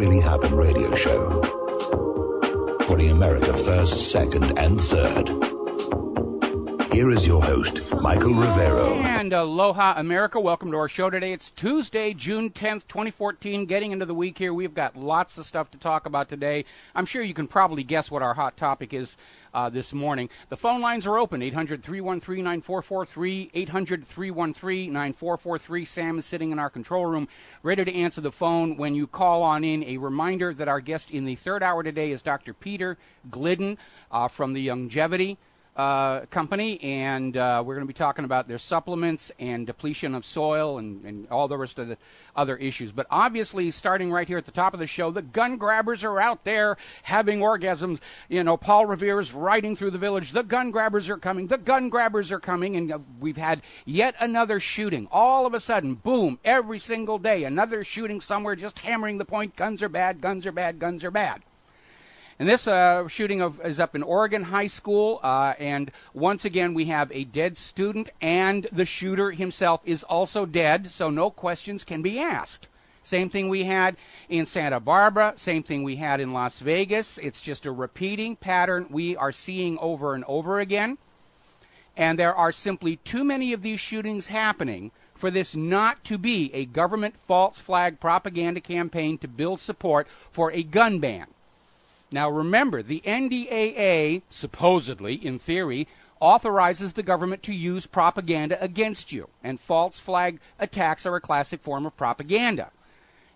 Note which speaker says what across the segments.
Speaker 1: Really Happened radio show. Putting America first, second, and third. Here is your host, Michael Rivero.
Speaker 2: And aloha, America. Welcome to our show today. It's Tuesday, June 10th, 2014. Getting into the week here. We've got lots of stuff to talk about today. I'm sure you can probably guess what our hot topic is this morning. The phone lines are open, 800-313-9443, 800-313-9443. Sam is sitting in our control room, ready to answer the phone when you call on in. A reminder that our guest in the third hour today is Dr. Peter Glidden from the Longevity company, and we're going to be talking about their supplements and depletion of soil and all the rest of the other issues. But obviously, starting right here at the top of the show, the gun grabbers are out there having orgasms. You know, Paul Revere's riding through the village. The gun grabbers are coming. The gun grabbers are coming. And we've had yet another shooting. All of a sudden, boom, every single day, another shooting somewhere, just hammering the point. Guns are bad, guns are bad, guns are bad. And this shooting is up in Oregon High School, and once again we have a dead student, and the shooter himself is also dead, so no questions can be asked. Same thing we had in Santa Barbara, same thing we had in Las Vegas. It's just a repeating pattern we are seeing over and over again, and there are simply too many of these shootings happening for this not to be a government false flag propaganda campaign to build support for a gun ban. Now, remember, the NDAA, supposedly, in theory, authorizes the government to use propaganda against you, and false flag attacks are a classic form of propaganda.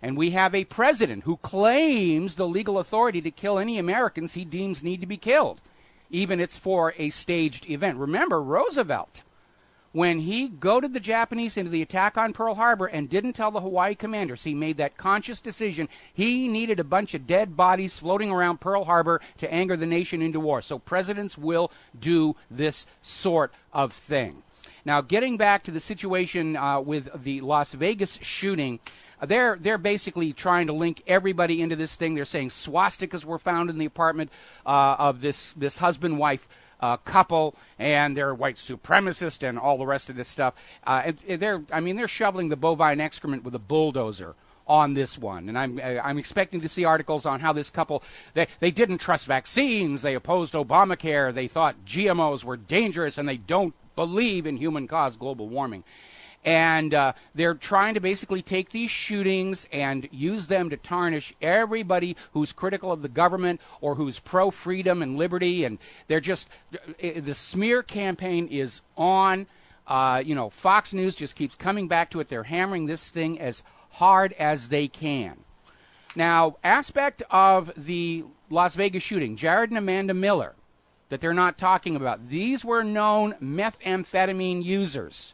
Speaker 2: And we have a president who claims the legal authority to kill any Americans he deems need to be killed, even if it's for a staged event. Remember, Roosevelt, when he goaded the Japanese into the attack on Pearl Harbor and didn't tell the Hawaii commanders, he made that conscious decision. He needed a bunch of dead bodies floating around Pearl Harbor to anger the nation into war. So presidents will do this sort of thing. Now, getting back to the situation with the Las Vegas shooting, they're basically trying to link everybody into this thing. They're saying swastikas were found in the apartment of this husband-wife couple, and they're white supremacist and all the rest of this stuff. They're shoveling the bovine excrement with a bulldozer on this one. And I'm expecting to see articles on how this couple, they didn't trust vaccines, they opposed Obamacare, they thought GMOs were dangerous, and they don't believe in human-caused global warming. And they're trying to basically take these shootings and use them to tarnish everybody who's critical of the government or who's pro-freedom and liberty. And they're just, the smear campaign is on. Fox News just keeps coming back to it. They're hammering this thing as hard as they can. Now, aspect of the Las Vegas shooting, Jared and Amanda Miller, that they're not talking about. These were known methamphetamine users.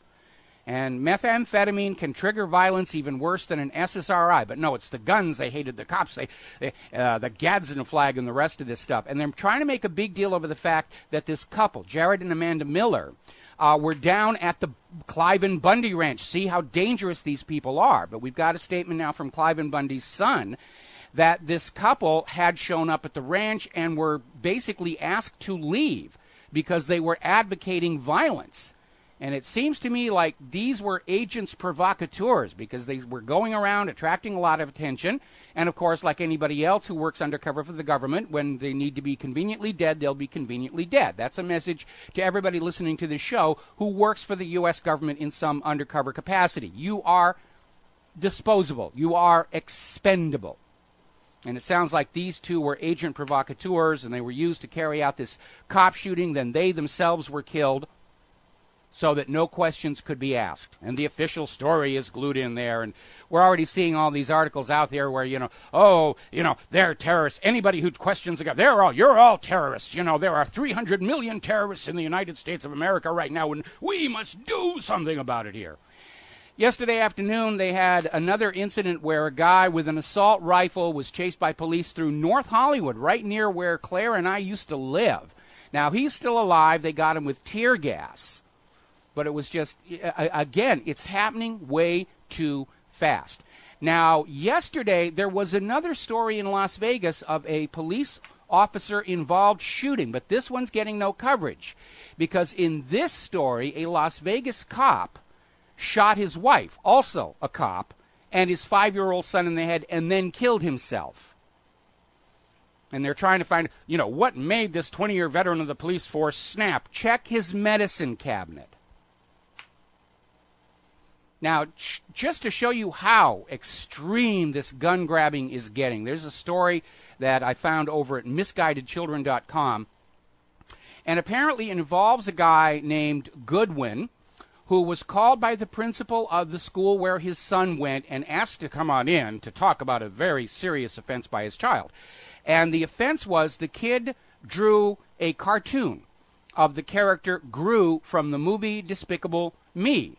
Speaker 2: And methamphetamine can trigger violence even worse than an SSRI. But no, it's the guns. They hated the cops. The Gadsden flag and the rest of this stuff. And they're trying to make a big deal over the fact that this couple, Jared and Amanda Miller, were down at the Cliven Bundy Ranch. See how dangerous these people are. But we've got a statement now from Cliven Bundy's son that this couple had shown up at the ranch and were basically asked to leave because they were advocating violence. And it seems to me like these were agents provocateurs because they were going around attracting a lot of attention. And, of course, like anybody else who works undercover for the government, when they need to be conveniently dead, they'll be conveniently dead. That's a message to everybody listening to this show who works for the U.S. government in some undercover capacity. You are disposable. You are expendable. And it sounds like these two were agent provocateurs, and they were used to carry out this cop shooting. Then they themselves were killed, so that no questions could be asked. And the official story is glued in there. And we're already seeing all these articles out there where, they're terrorists. Anybody who questions you're all terrorists. There are 300 million terrorists in the United States of America right now, and we must do something about it here. Yesterday afternoon, they had another incident where a guy with an assault rifle was chased by police through North Hollywood, right near where Claire and I used to live. Now, he's still alive. They got him with tear gas. But it was just, again, it's happening way too fast. Now, yesterday, there was another story in Las Vegas of a police officer-involved shooting, but this one's getting no coverage because in this story, a Las Vegas cop shot his wife, also a cop, and his 5-year-old son in the head and then killed himself. And they're trying to find, what made this 20-year veteran of the police force snap. Check his medicine cabinet. Now, just to show you how extreme this gun grabbing is getting, there's a story that I found over at misguidedchildren.com, and apparently it involves a guy named Goodwin, who was called by the principal of the school where his son went and asked to come on in to talk about a very serious offense by his child. And the offense was the kid drew a cartoon of the character Gru from the movie Despicable Me.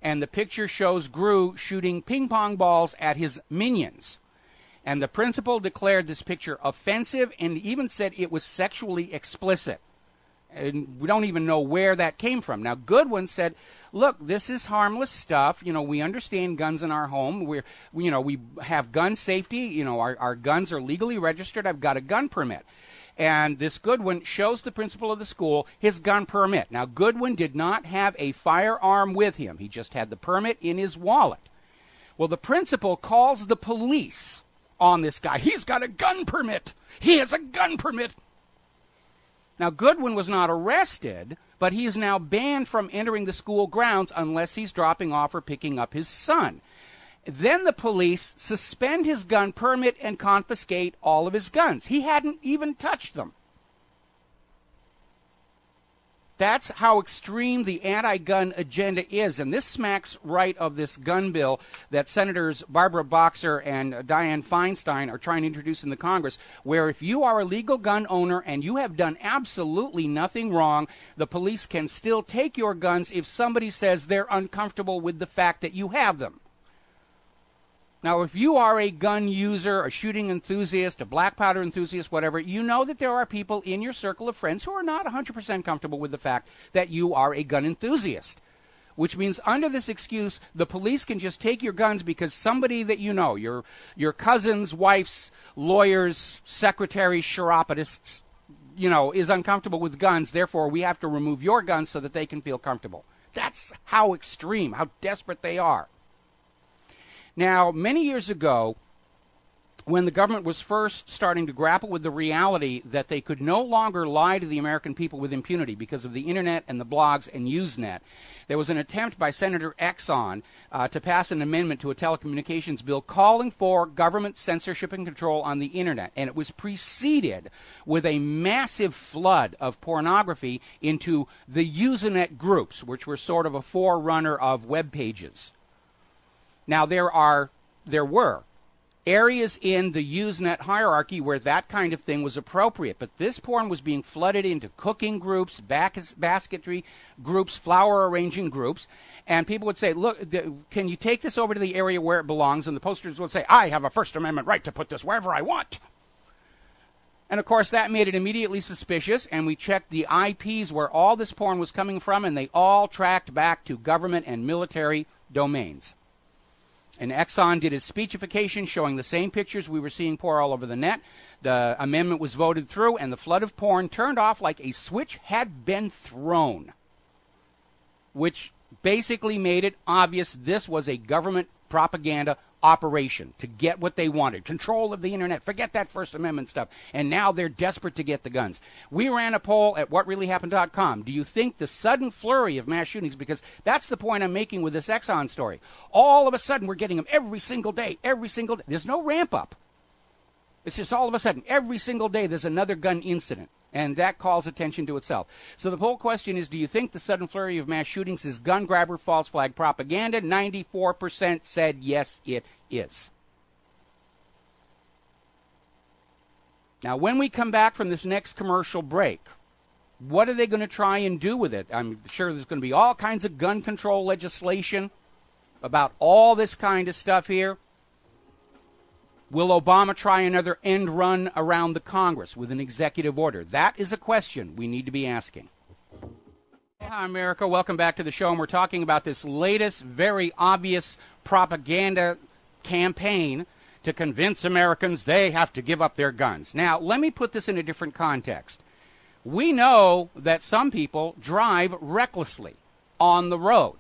Speaker 2: And the picture shows Gru shooting ping pong balls at his minions. And the principal declared this picture offensive and even said it was sexually explicit. And we don't even know where that came from. Now, Goodwin said, look, this is harmless stuff. We understand guns in our home. We have gun safety. Our guns are legally registered. I've got a gun permit. And this Goodwin shows the principal of the school his gun permit. Now, Goodwin did not have a firearm with him. He just had the permit in his wallet. Well, the principal calls the police on this guy. He's got a gun permit. He has a gun permit. Now, Goodwin was not arrested, but he is now banned from entering the school grounds unless he's dropping off or picking up his son. Then the police suspend his gun permit and confiscate all of his guns. He hadn't even touched them. That's how extreme the anti-gun agenda is. And this smacks right of this gun bill that Senators Barbara Boxer and Dianne Feinstein are trying to introduce in the Congress, where if you are a legal gun owner and you have done absolutely nothing wrong, the police can still take your guns if somebody says they're uncomfortable with the fact that you have them. Now, if you are a gun user, a shooting enthusiast, a black powder enthusiast, whatever, you know that there are people in your circle of friends who are not 100% comfortable with the fact that you are a gun enthusiast, which means under this excuse, the police can just take your guns because somebody that you know, your cousin's wife's lawyer's secretary, chiropodists, is uncomfortable with guns. Therefore, we have to remove your guns so that they can feel comfortable. That's how extreme, how desperate they are. Now, many years ago, when the government was first starting to grapple with the reality that they could no longer lie to the American people with impunity because of the Internet and the blogs and Usenet, there was an attempt by Senator Exxon to pass an amendment to a telecommunications bill calling for government censorship and control on the Internet. And it was preceded with a massive flood of pornography into the Usenet groups, which were sort of a forerunner of web pages. Now, there were areas in the Usenet hierarchy where that kind of thing was appropriate, but this porn was being flooded into cooking groups, basketry groups, flower arranging groups, and people would say, look, can you take this over to the area where it belongs? And the posters would say, I have a First Amendment right to put this wherever I want. And, of course, that made it immediately suspicious, and we checked the IPs where all this porn was coming from, and they all tracked back to government and military domains. And Exxon did his speechification showing the same pictures we were seeing pour all over the net. The amendment was voted through, and the flood of porn turned off like a switch had been thrown, which basically made it obvious this was a government propaganda operation to get what they wanted. Control of the Internet. Forget that First Amendment stuff. And now they're desperate to get the guns. We ran a poll at whatreallyhappened.com. Do you think the sudden flurry of mass shootings, because that's the point I'm making with this Exxon story, all of a sudden we're getting them every single day. There's no ramp up. It's just all of a sudden, every single day there's another gun incident. And that calls attention to itself. So the poll question is, do you think the sudden flurry of mass shootings is gun grabber, false flag propaganda? 94% said yes, it is. Now, when we come back from this next commercial break, what are they going to try and do with it? I'm sure there's going to be all kinds of gun control legislation about all this kind of stuff here. Will Obama try another end run around the Congress with an executive order? That is a question we need to be asking. Hi, America. Welcome back to the show. And we're talking about this latest, very obvious propaganda campaign to convince Americans they have to give up their guns. Now, let me put this in a different context. We know that some people drive recklessly on the road.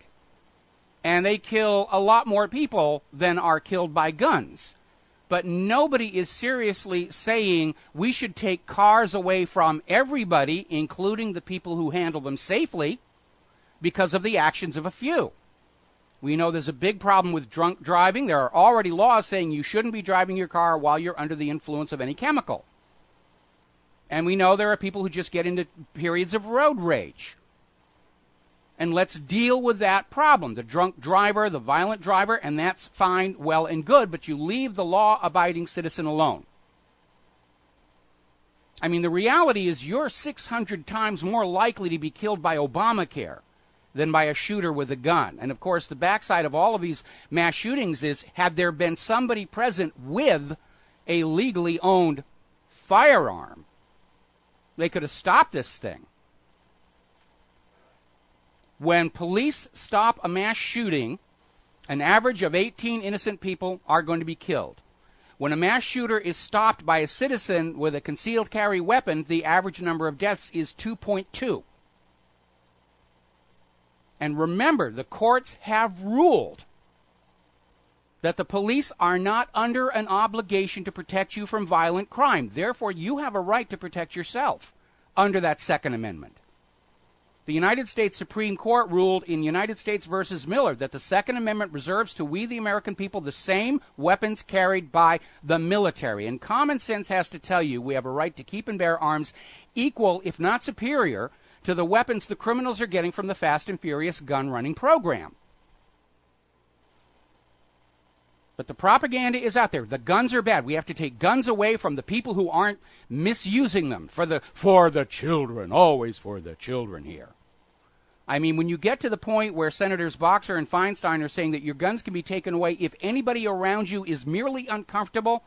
Speaker 2: and they kill a lot more people than are killed by guns. But nobody is seriously saying we should take cars away from everybody, including the people who handle them safely, because of the actions of a few. We know there's a big problem with drunk driving. There are already laws saying you shouldn't be driving your car while you're under the influence of any chemical. And we know there are people who just get into periods of road rage. And let's deal with that problem, the drunk driver, the violent driver, and that's fine, well and good, but you leave the law-abiding citizen alone. I mean, the reality is you're 600 times more likely to be killed by Obamacare than by a shooter with a gun. And, of course, the backside of all of these mass shootings is, had there been somebody present with a legally owned firearm, they could have stopped this thing. When police stop a mass shooting, an average of 18 innocent people are going to be killed. When a mass shooter is stopped by a citizen with a concealed carry weapon, the average number of deaths is 2.2. And remember, the courts have ruled that the police are not under an obligation to protect you from violent crime. Therefore, you have a right to protect yourself under that Second Amendment. The United States Supreme Court ruled in United States versus Miller that the Second Amendment reserves to we, the American people, the same weapons carried by the military. And common sense has to tell you we have a right to keep and bear arms equal, if not superior, to the weapons the criminals are getting from the Fast and Furious gun-running program. But the propaganda is out there. The guns are bad. We have to take guns away from the people who aren't misusing them for the children, always for the children here. I mean, when you get to the point where Senators Boxer and Feinstein are saying that your guns can be taken away if anybody around you is merely uncomfortable,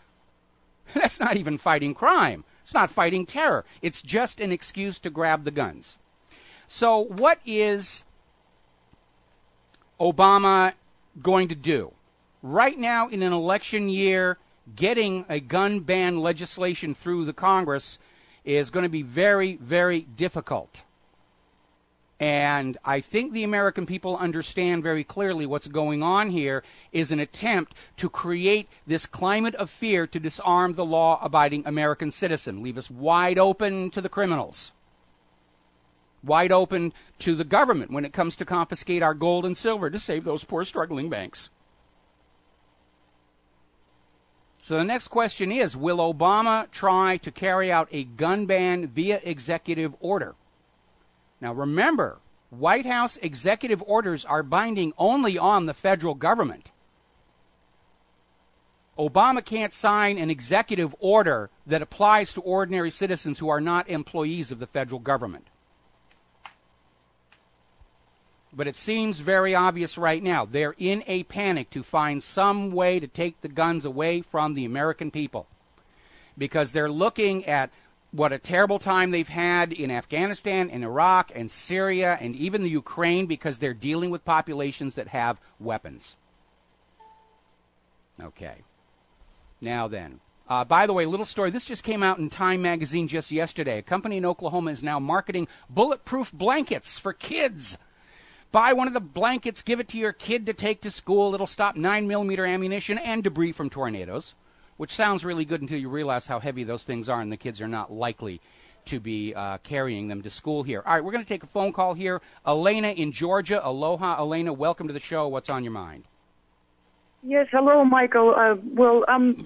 Speaker 2: that's not even fighting crime. It's not fighting terror. It's just an excuse to grab the guns. So what is Obama going to do? Right now, in an election year, getting a gun ban legislation through the Congress is going to be very, very difficult. And I think the American people understand very clearly what's going on here is an attempt to create this climate of fear to disarm the law-abiding American citizen, leave us wide open to the criminals, wide open to the government when it comes to confiscate our gold and silver to save those poor struggling banks. So the next question is, will Obama try to carry out a gun ban via executive order? Now remember, White House executive orders are binding only on the federal government. Obama can't sign an executive order that applies to ordinary citizens who are not employees of the federal government. But it seems very obvious right now. They're in a panic to find some way to take the guns away from the American people, because they're looking at what a terrible time they've had in Afghanistan and Iraq and Syria and even the Ukraine, because they're dealing with populations that have weapons. Okay. Now then. By the way, little story. This just came out in Time magazine just yesterday. A company in Oklahoma is now marketing bulletproof blankets for kids. Buy one of the blankets, give it to your kid to take to school. It'll stop 9mm ammunition and debris from tornadoes, which sounds really good until you realize how heavy those things are, and the kids are not likely to be carrying them to school here. All right, we're going to take a phone call here. Elena in Georgia. Aloha, Elena. Welcome to the show. What's on your mind?
Speaker 3: Yes, hello, Michael.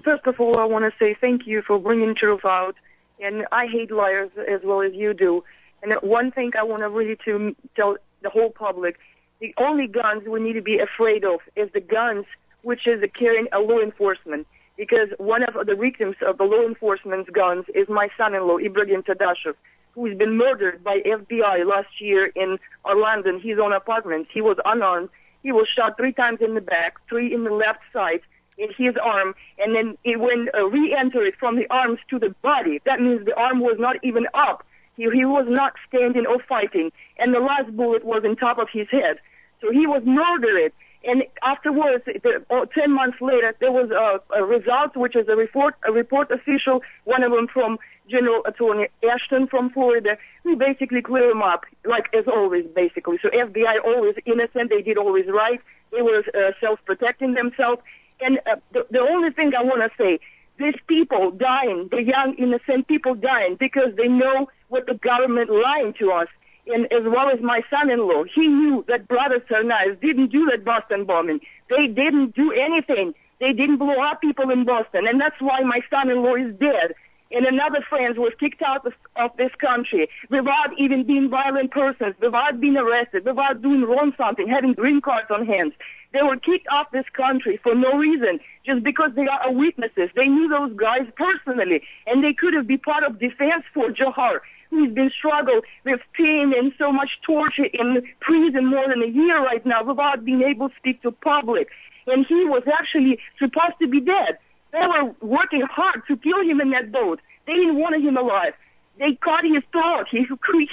Speaker 3: First of all, I want to say thank you for bringing truth out, and I hate liars as well as you do. And one thing I want to really to tell the whole public, the only guns we need to be afraid of is the guns which is carrying a law enforcement. Because one of the victims of the law enforcement's guns is my son-in-law, Ibrahim Tadashев, who's been murdered by FBI last year in Orlando in his own apartment. He was unarmed. He was shot 3 times in the back, 3 in the left side, in his arm, and then it went re-entered from the arms to the body. That means the arm was not even up. He was not standing or fighting, and the last bullet was on top of his head. So he was murdered. And afterwards, 10 months later, there was a result, which is a report official, one of them from General Attorney Ashton from Florida, who basically cleared him up, like as always, basically. So FBI always innocent. They did always right. They were self-protecting themselves. And the only thing I want to say, these people dying, the young, innocent people dying, because they know what the government lying to us. And as well as my son-in-law, he knew that Brother Tsarnaev didn't do that Boston bombing. They didn't do anything. They didn't blow up people in Boston, and that's why my son-in-law is dead. And another friend was kicked out of this country without even being violent persons, without being arrested, without doing wrong something, having green cards on hands. They were kicked off this country for no reason, just because they are witnesses. They knew those guys personally, and they could have been part of defense for Johar, who's been struggling with pain and so much torture in prison more than a year right now without being able to speak to public. And he was actually supposed to be dead. They were working hard to kill him in that boat. They didn't want him alive. They cut his throat. He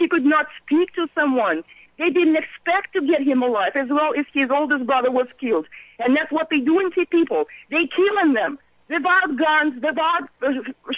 Speaker 3: could not speak to someone. They didn't expect to get him alive, as well as his oldest brother was killed. And that's what they doing to people. They killing them without guns, without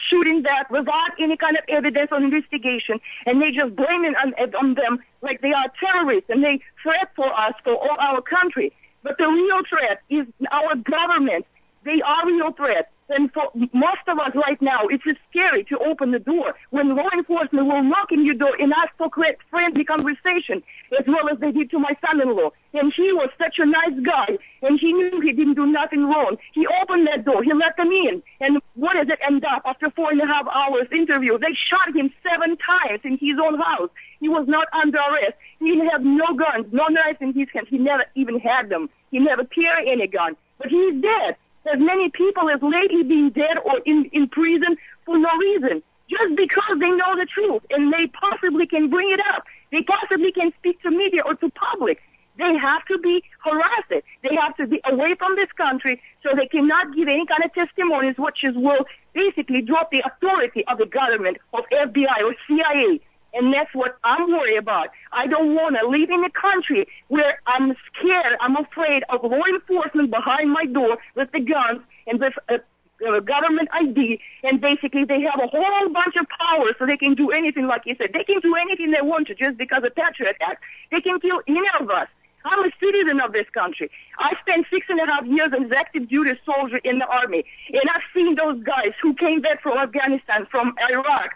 Speaker 3: shooting that, without any kind of evidence or investigation. And they just blame it on them like they are terrorists, and they threat for us, for all our country. But the real threat is our government. They are real threats. And for most of us right now, it's just scary to open the door when law enforcement will knock on your door and ask for friendly conversation, as well as they did to my son-in-law. And he was such a nice guy, and he knew he didn't do nothing wrong. He opened that door. He let them in. And what does it end up after 4.5 hours interview? They shot him 7 times in his own house. He was not under arrest. He had no guns, no knives in his hands. He never even had them. He never carried any gun. But he's dead. As many people as lately been dead or in prison for no reason, just because they know the truth and they possibly can bring it up. They possibly can speak to media or to public. They have to be harassed. They have to be away from this country so they cannot give any kind of testimonies, which will basically drop the authority of the government, of FBI or CIA. And that's what I'm worried about. I don't want to live in a country where I'm scared, I'm afraid of law enforcement behind my door with the guns and with a government ID, and basically they have a whole bunch of power so they can do anything, like you said. They can do anything they want to just because of Patriot Act. They can kill any of us. I'm a citizen of this country. I spent 6.5 years as active duty soldier in the Army, and I've seen those guys who came back from Afghanistan, from Iraq.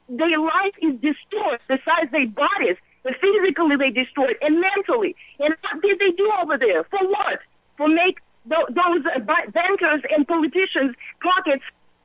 Speaker 3: Their life is destroyed besides their bodies. Physically they destroyed, and mentally. And what did they do over there? For what? For make those bankers and politicians' pockets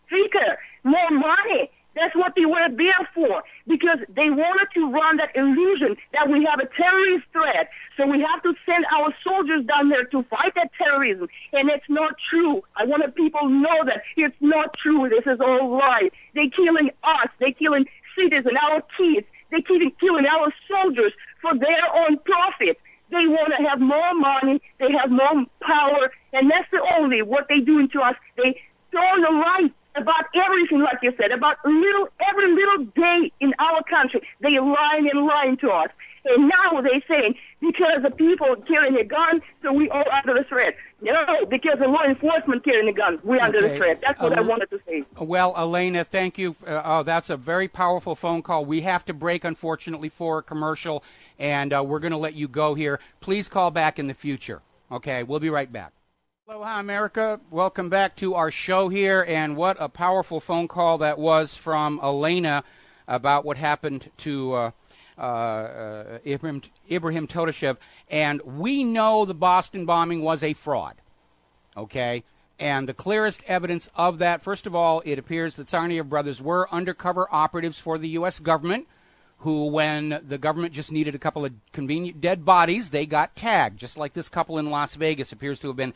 Speaker 3: thicker, more money. That's what they were there for, because they wanted to run that illusion that we have a terrorist threat. So we have to send our soldiers down there to fight that terrorism. And it's not true. I want people to know that it's not true. This is all right. They're killing us. They're killing citizens, our kids. They're killing our soldiers for their own profit. They want to have more money. They have more power. And that's the only what they're doing to us. They throw the light about everything, like you said, about every little day in our country. They lying to us. And now they're saying, because the people carrying a gun, so we all under the threat. No, because the law enforcement carrying a gun, we're under the threat. That's what I wanted to say.
Speaker 2: Well, Elena, thank you. That's a very powerful phone call. We have to break, unfortunately, for a commercial, and we're going to let you go here. Please call back in the future. Okay, we'll be right back. Aloha, America. Welcome back to our show here, and what a powerful phone call that was from Elena about what happened to Ibrahim Todashev. And we know the Boston bombing was a fraud, okay? And the clearest evidence of that, first of all, it appears that Tsarnaev brothers were undercover operatives for the U.S. government, who, when the government just needed a couple of convenient dead bodies, they got tagged, just like this couple in Las Vegas appears to have been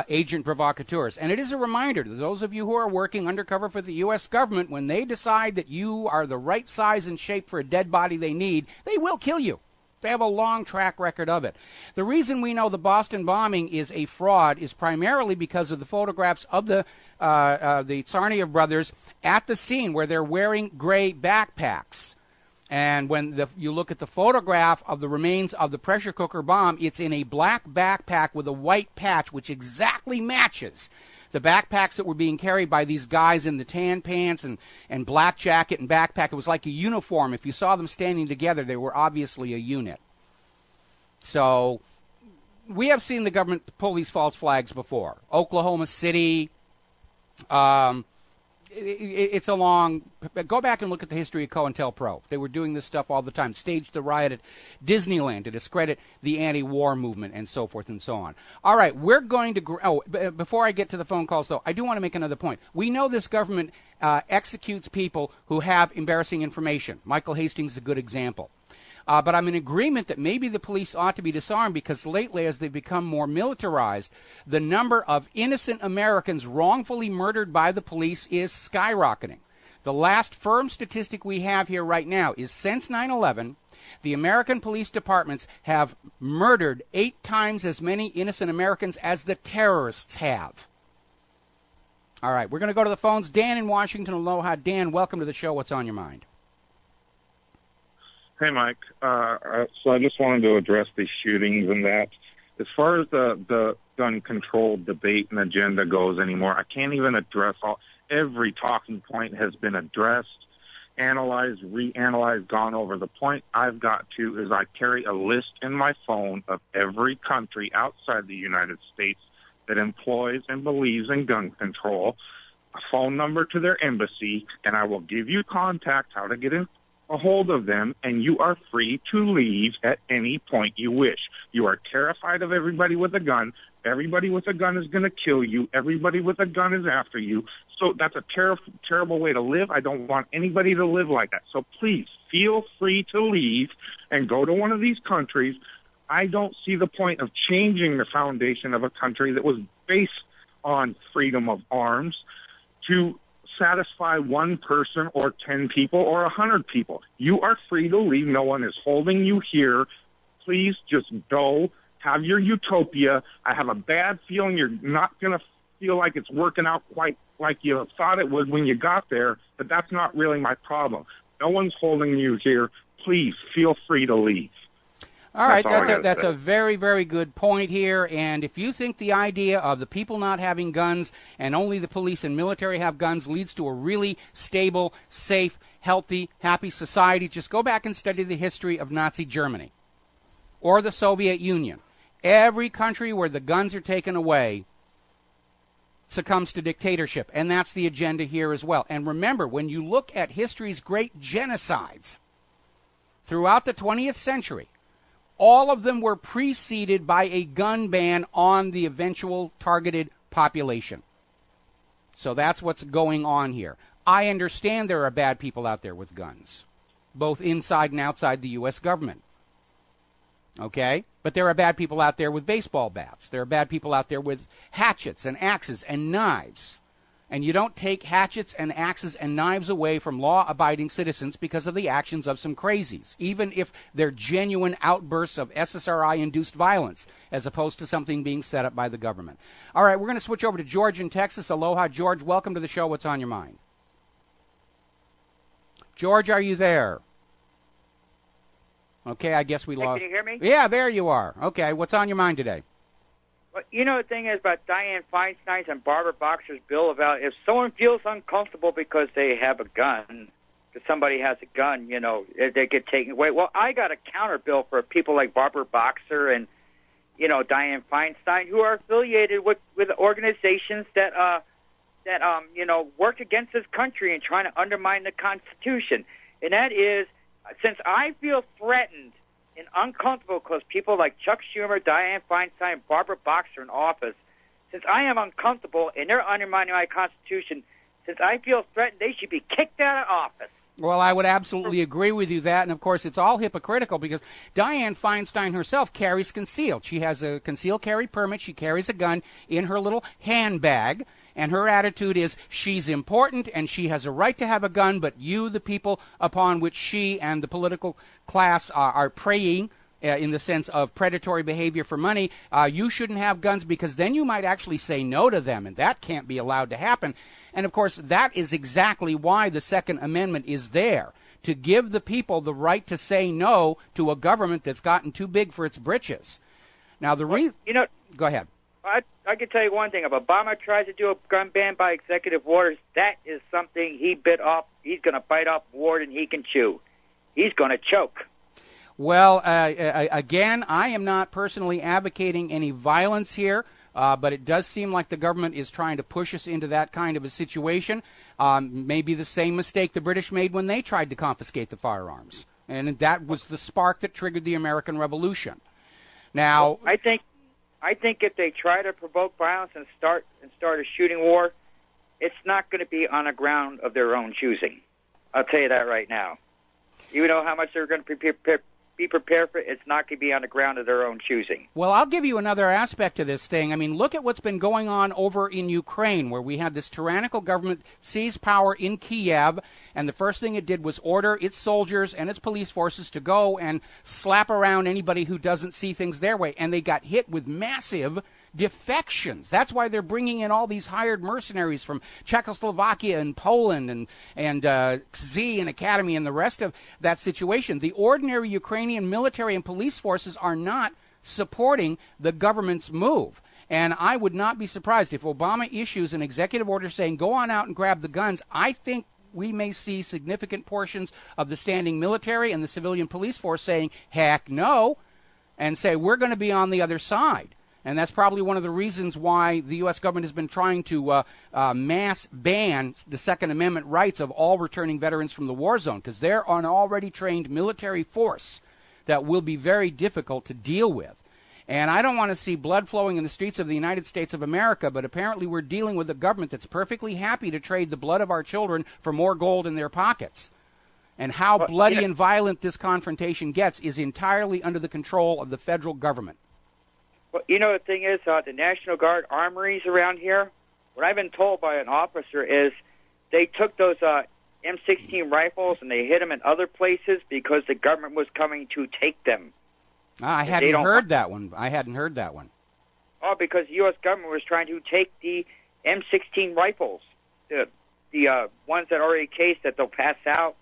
Speaker 2: agent provocateurs. And it is a reminder to those of you who are working undercover for the U.S. government, when they decide that you are the right size and shape for a dead body they need, they will kill you. They have a long track record of it. The reason we know the Boston bombing is a fraud is primarily because of the photographs of the Tsarnaev brothers at the scene where they're wearing gray backpacks. And when you look at the photograph of the remains of the pressure cooker bomb, it's in a black backpack with a white patch, which exactly matches the backpacks that were being carried by these guys in the tan pants and black jacket and backpack. It was like a uniform. If you saw them standing together, they were obviously a unit. So we have seen the government pull these false flags before. Oklahoma City, it's a long. Go back and look at the history of COINTELPRO. They were doing this stuff all the time. Staged the riot at Disneyland to discredit the anti-war movement and so forth and so on. All right, we're going to. Before I get to the phone calls, though, I do want to make another point. We know this government executes people who have embarrassing information. Michael Hastings is a good example. But I'm in agreement that maybe the police ought to be disarmed because lately, as they become more militarized, the number of innocent Americans wrongfully murdered by the police is skyrocketing. The last firm statistic we have here right now is since 9/11, the American police departments have murdered 8 times as many innocent Americans as the terrorists have. All right, we're going to go to the phones. Dan in Washington, aloha. Dan, welcome to the show. What's on your mind?
Speaker 4: Hey, Mike. So I just wanted to address these shootings and that. As far as the gun control debate and agenda goes anymore, I can't even address every talking point has been addressed, analyzed, reanalyzed, gone over. The point I've got to is I carry a list in my phone of every country outside the United States that employs and believes in gun control, a phone number to their embassy, and I will give you contact, how to get in a hold of them, and you are free to leave at any point you wish. You are terrified of everybody with a gun. Everybody with a gun is going to kill you. Everybody with a gun is after you. So that's a terrible way to live. I don't want anybody to live like that. So please feel free to leave and go to one of these countries. I don't see the point of changing the foundation of a country that was based on freedom of arms to satisfy one person or 10 people or 100 people. You are free to leave. No one is holding you here. Please just go. Have your utopia. I have a bad feeling you're not going to feel like it's working out quite like you thought it would when you got there, but that's not really my problem. No one's holding you here. Please feel free to leave.
Speaker 2: All right, that's a very, very good point here. And if you think the idea of the people not having guns and only the police and military have guns leads to a really stable, safe, healthy, happy society, just go back and study the history of Nazi Germany or the Soviet Union. Every country where the guns are taken away succumbs to dictatorship, and that's the agenda here as well. And remember, when you look at history's great genocides throughout the 20th century, all of them were preceded by a gun ban on the eventual targeted population. So that's what's going on here. I understand there are bad people out there with guns, both inside and outside the U.S. government. Okay? But there are bad people out there with baseball bats. There are bad people out there with hatchets and axes and knives. And you don't take hatchets and axes and knives away from law-abiding citizens because of the actions of some crazies, even if they're genuine outbursts of SSRI-induced violence, as opposed to something being set up by the government. All right, we're going to switch over to George in Texas. Aloha, George. Welcome to the show. What's on your mind? George, are you there? Okay, I guess we lost.
Speaker 5: Can you hear me?
Speaker 2: Yeah, there you are. Okay, what's on your mind today?
Speaker 5: Well, you know, the thing is about Dianne Feinstein's and Barbara Boxer's bill about if someone feels uncomfortable because they have a gun, because somebody has a gun, you know, they get taken away. Well, I got a counter bill for people like Barbara Boxer and, you know, Dianne Feinstein, who are affiliated with organizations that you know, work against this country and trying to undermine the Constitution. And that is, since I feel threatened and uncomfortable because people like Chuck Schumer, Dianne Feinstein, Barbara Boxer in office, since I am uncomfortable and they're undermining my Constitution, since I feel threatened, they should be kicked out of office.
Speaker 2: Well, I would absolutely agree with you that, and of course it's all hypocritical because Dianne Feinstein herself carries concealed. She has a concealed carry permit. She carries a gun in her little handbag, and her attitude is she's important and she has a right to have a gun, but you, the people upon which she and the political class are preying, in the sense of predatory behavior for money, you shouldn't have guns because then you might actually say no to them, and that can't be allowed to happen. And, of course, that is exactly why the Second Amendment is there, to give the people the right to say no to a government that's gotten too big for its britches. Now, the go ahead.
Speaker 5: I can tell you one thing. If Obama tries to do a gun ban by executive orders, that is something he bit off. He's going to bite off more than he can chew. He's going to choke.
Speaker 2: Well, again, I am not personally advocating any violence here, but it does seem like the government is trying to push us into that kind of a situation. Maybe the same mistake the British made when they tried to confiscate the firearms. And that was the spark that triggered the American Revolution. Now,
Speaker 5: I think if they try to provoke violence and start a shooting war, it's not going to be on a ground of their own choosing. I'll tell you that right now. You know how much they're going to be prepared for it. It's not going to be on the ground of their own choosing.
Speaker 2: Well, I'll give you another aspect to this thing. I mean, look at what's been going on over in Ukraine, where we had this tyrannical government seize power in Kiev, and the first thing it did was order its soldiers and its police forces to go and slap around anybody who doesn't see things their way, and they got hit with massive defections. That's why they're bringing in all these hired mercenaries from Czechoslovakia and Poland and XZ and Academy and the rest of that situation. The ordinary Ukrainian military and police forces are not supporting the government's move. And I would not be surprised if Obama issues an executive order saying, go on out and grab the guns. I think we may see significant portions of the standing military and the civilian police force saying, heck no, and say, we're going to be on the other side. And that's probably one of the reasons why the U.S. government has been trying to mass ban the Second Amendment rights of all returning veterans from the war zone, because they're an already trained military force that will be very difficult to deal with. And I don't want to see blood flowing in the streets of the United States of America, but apparently we're dealing with a government that's perfectly happy to trade the blood of our children for more gold in their pockets. And how bloody and violent this confrontation gets is entirely under the control of the federal government.
Speaker 5: Well, you know, the thing is, the National Guard armories around here, what I've been told by an officer is they took those M16 rifles and they hid them in other places because the government was coming to take them.
Speaker 2: I hadn't heard that one. Oh,
Speaker 5: because the U.S. government was trying to take the M16 rifles, the ones that are already cased that they'll pass out.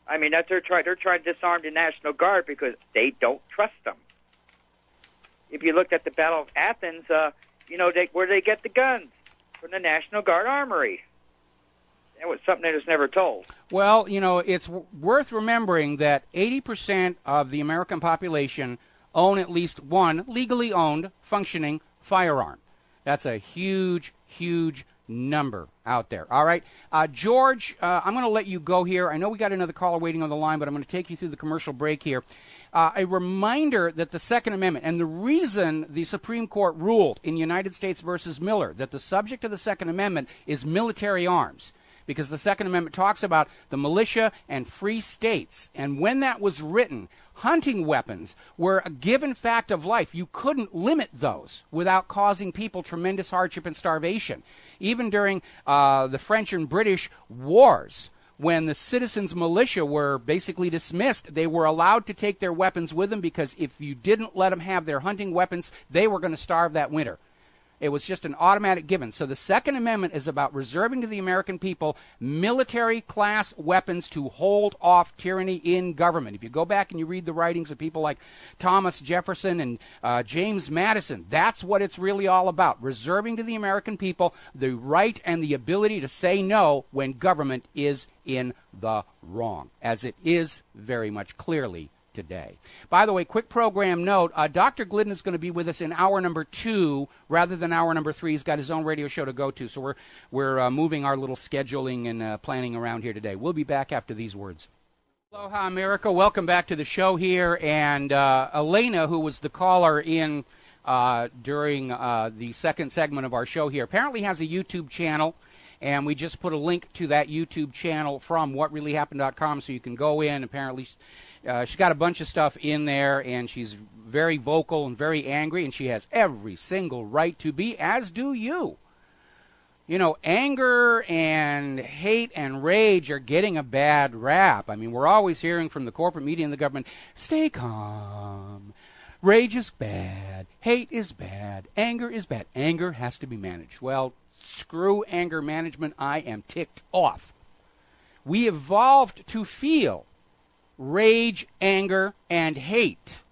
Speaker 5: I mean, they're trying to disarm the National Guard because they don't trust them. If you looked at the Battle of Athens, where they get the guns? From the National Guard Armory. That was something that was never told.
Speaker 2: Well, it's worth remembering that 80% of the American population own at least one legally owned, functioning firearm. That's a huge, huge number out there. All right. George, I'm going to let you go here. I know we got another caller waiting on the line, but I'm going to take you through the commercial break here. A reminder that the Second Amendment, and the reason the Supreme Court ruled in United States versus Miller that the subject of the Second Amendment is military arms, because the Second Amendment talks about the militia and free states. And when that was written, hunting weapons were a given fact of life. You couldn't limit those without causing people tremendous hardship and starvation. Even during the French and British wars, when the citizens' militia were basically dismissed, they were allowed to take their weapons with them, because if you didn't let them have their hunting weapons, they were going to starve that winter. It was just an automatic given. So the Second Amendment is about reserving to the American people military-class weapons to hold off tyranny in government. If you go back and you read the writings of people like Thomas Jefferson and James Madison, that's what it's really all about, reserving to the American people the right and the ability to say no when government is in the wrong, as it is very much clearly today. By the way, quick program note, Dr. Glidden is going to be with us in hour number 2 rather than hour number 3. He's got his own radio show to go to, so we're moving our little scheduling and planning around here today. We'll be back after these words. Aloha, America. Welcome back to the show here. And Elena, who was the caller in during the second segment of our show here, apparently has a YouTube channel. And we just put a link to that YouTube channel from whatreallyhappened.com, so you can go in. Apparently, she's got a bunch of stuff in there, and she's very vocal and very angry, and she has every single right to be, as do you. You know, anger and hate and rage are getting a bad rap. I mean, we're always hearing from the corporate media and the government, stay calm. Rage is bad. Hate is bad. Anger is bad. Anger has to be managed. Well, screw anger management. I am ticked off. We evolved to feel rage, anger, and hate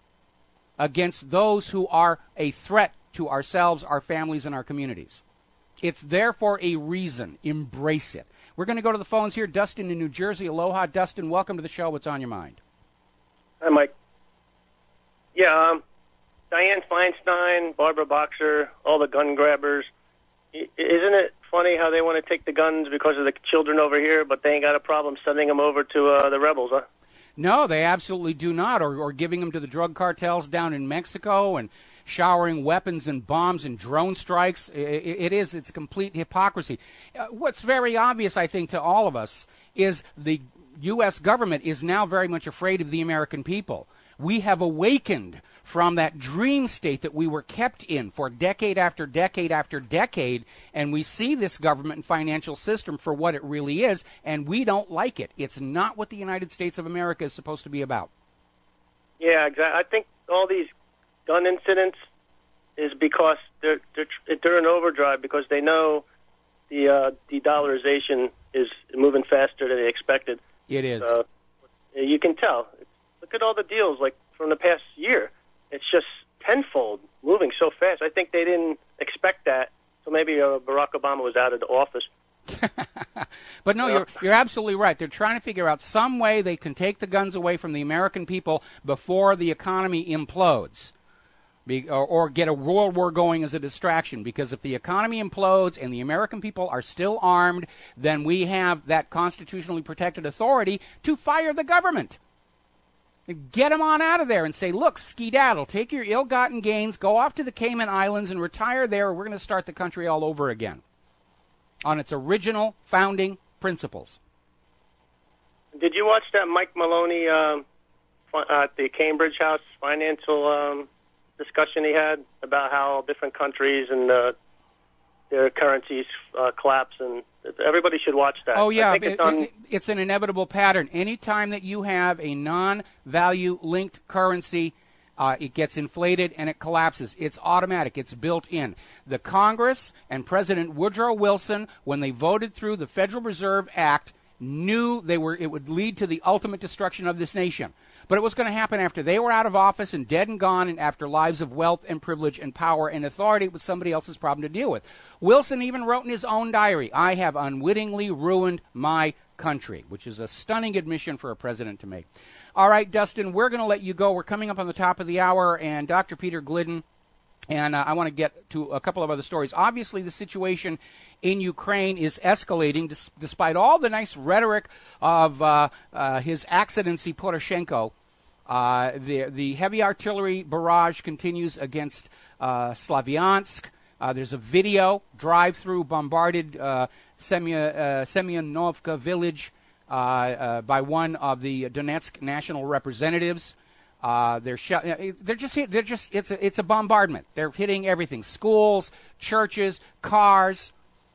Speaker 2: against those who are a threat to ourselves, our families, and our communities. It's there for a reason. Embrace it. We're going to go to the phones here. Dustin in New Jersey. Aloha, Dustin. Welcome to the show. What's on your mind?
Speaker 6: Hi, Mike. Yeah, Dianne Feinstein, Barbara Boxer, all the gun grabbers. Isn't it funny how they want to take the guns because of the children over here, but they ain't got a problem sending them over to the rebels, huh?
Speaker 2: No, they absolutely do not, or giving them to the drug cartels down in Mexico and showering weapons and bombs and drone strikes. It's complete hypocrisy. What's very obvious, I think, to all of us is the U.S. government is now very much afraid of the American people. We have awakened from that dream state that we were kept in for decade after decade after decade, and we see this government and financial system for what it really is, and we don't like it. It's not what the United States of America is supposed to be about. Yeah,
Speaker 6: exactly. I think all these gun incidents is because they're in overdrive because they know the de-dollarization is moving faster than they expected.
Speaker 2: It is.
Speaker 6: You can tell. Look at all the deals like from the past year. It's just tenfold, moving so fast. I think they didn't expect that, so maybe Barack Obama was out of the office.
Speaker 2: But no, you're absolutely right. They're trying to figure out some way they can take the guns away from the American people before the economy implodes, or get a world war going as a distraction. Because if the economy implodes and the American people are still armed, then we have that constitutionally protected authority to fire the government. Get them on out of there and say, look, skedaddle, take your ill-gotten gains, go off to the Cayman Islands and retire there, or we're going to start the country all over again on its original founding principles.
Speaker 6: Did you watch that Mike Maloney at the Cambridge House financial discussion he had about how different countries and their currencies collapse? And everybody should watch that.
Speaker 2: Oh, yeah. It's an inevitable pattern. Anytime that you have a non-value linked currency, it gets inflated and it collapses. It's automatic. It's built in. The Congress and President Woodrow Wilson, when they voted through the Federal Reserve Act, knew it would lead to the ultimate destruction of this nation. But it was going to happen after they were out of office and dead and gone, and after lives of wealth and privilege and power and authority with somebody else's problem to deal with. Wilson even wrote in his own diary, I have unwittingly ruined my country, which is a stunning admission for a president to make. All right, Dustin, we're going to let you go. We're coming up on the top of the hour, and Dr. Peter Glidden, and I want to get to a couple of other stories. Obviously, the situation in Ukraine is escalating, despite all the nice rhetoric of His Excellency Poroshenko. The heavy artillery barrage continues against Slavyansk. There's a video drive-through bombarded Semyonovka village by one of the Donetsk national representatives. It's a bombardment. They're hitting everything: schools, churches, cars.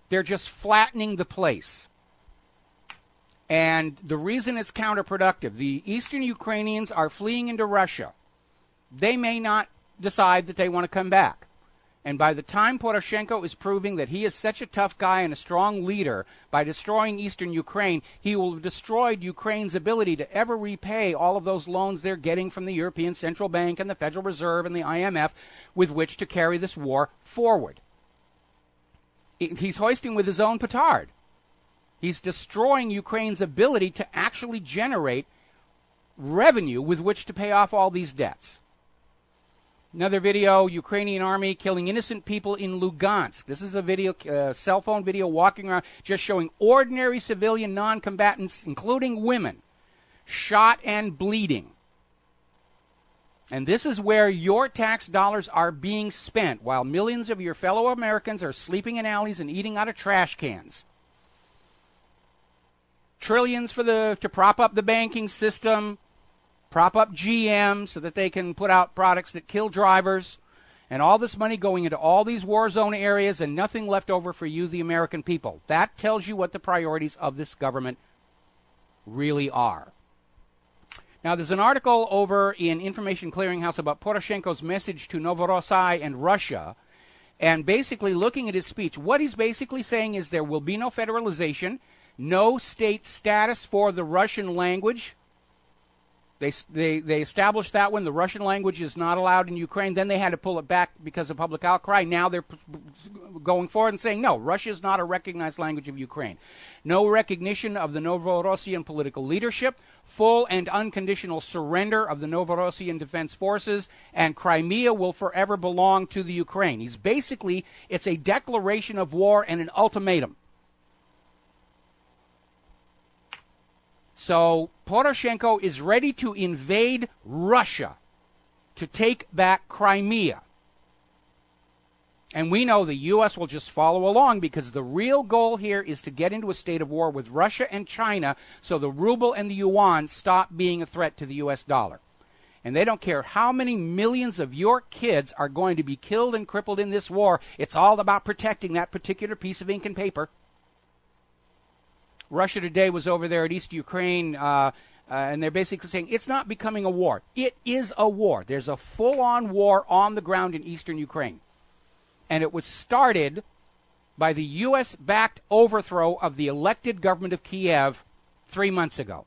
Speaker 2: They're just flattening the place. And the reason it's counterproductive, the eastern Ukrainians are fleeing into Russia. They may not decide that they want to come back. And by the time Poroshenko is proving that he is such a tough guy and a strong leader, by destroying eastern Ukraine, he will have destroyed Ukraine's ability to ever repay all of those loans they're getting from the European Central Bank and the Federal Reserve and the IMF with which to carry this war forward. He's hoisting with his own petard. He's destroying Ukraine's ability to actually generate revenue with which to pay off all these debts. Another video, Ukrainian army killing innocent people in Lugansk. This is a video, cell phone video, walking around, just showing ordinary civilian non-combatants, including women, shot and bleeding. And this is where your tax dollars are being spent, while millions of your fellow Americans are sleeping in alleys and eating out of trash cans. Trillions to prop up the banking system, prop up GM so that they can put out products that kill drivers, and all this money going into all these war zone areas and nothing left over for you, the American people. That tells you what the priorities of this government really are. Now, there's an article over in Information Clearinghouse about Poroshenko's message to Novorossiysk and Russia, and basically looking at his speech. What he's basically saying is there will be no federalization. no state status for the Russian language. They established that when the Russian language is not allowed in Ukraine. Then they had to pull it back because of public outcry. Now they're going forward and saying, no, Russia is not a recognized language of Ukraine. No recognition of the Novorossiyan political leadership, full and unconditional surrender of the Novorossiyan Defense Forces, and Crimea will forever belong to the Ukraine. It's a declaration of war and an ultimatum. So Poroshenko is ready to invade Russia to take back Crimea. And we know the U.S. will just follow along because the real goal here is to get into a state of war with Russia and China so the ruble and the yuan stop being a threat to the U.S. dollar. And they don't care how many millions of your kids are going to be killed and crippled in this war. It's all about protecting that particular piece of ink and paper. Russia today was over there at East Ukraine, and they're basically saying it's not becoming a war. It is a war. There's a full-on war on the ground in eastern Ukraine. And it was started by the U.S.-backed overthrow of the elected government of Kiev 3 months ago.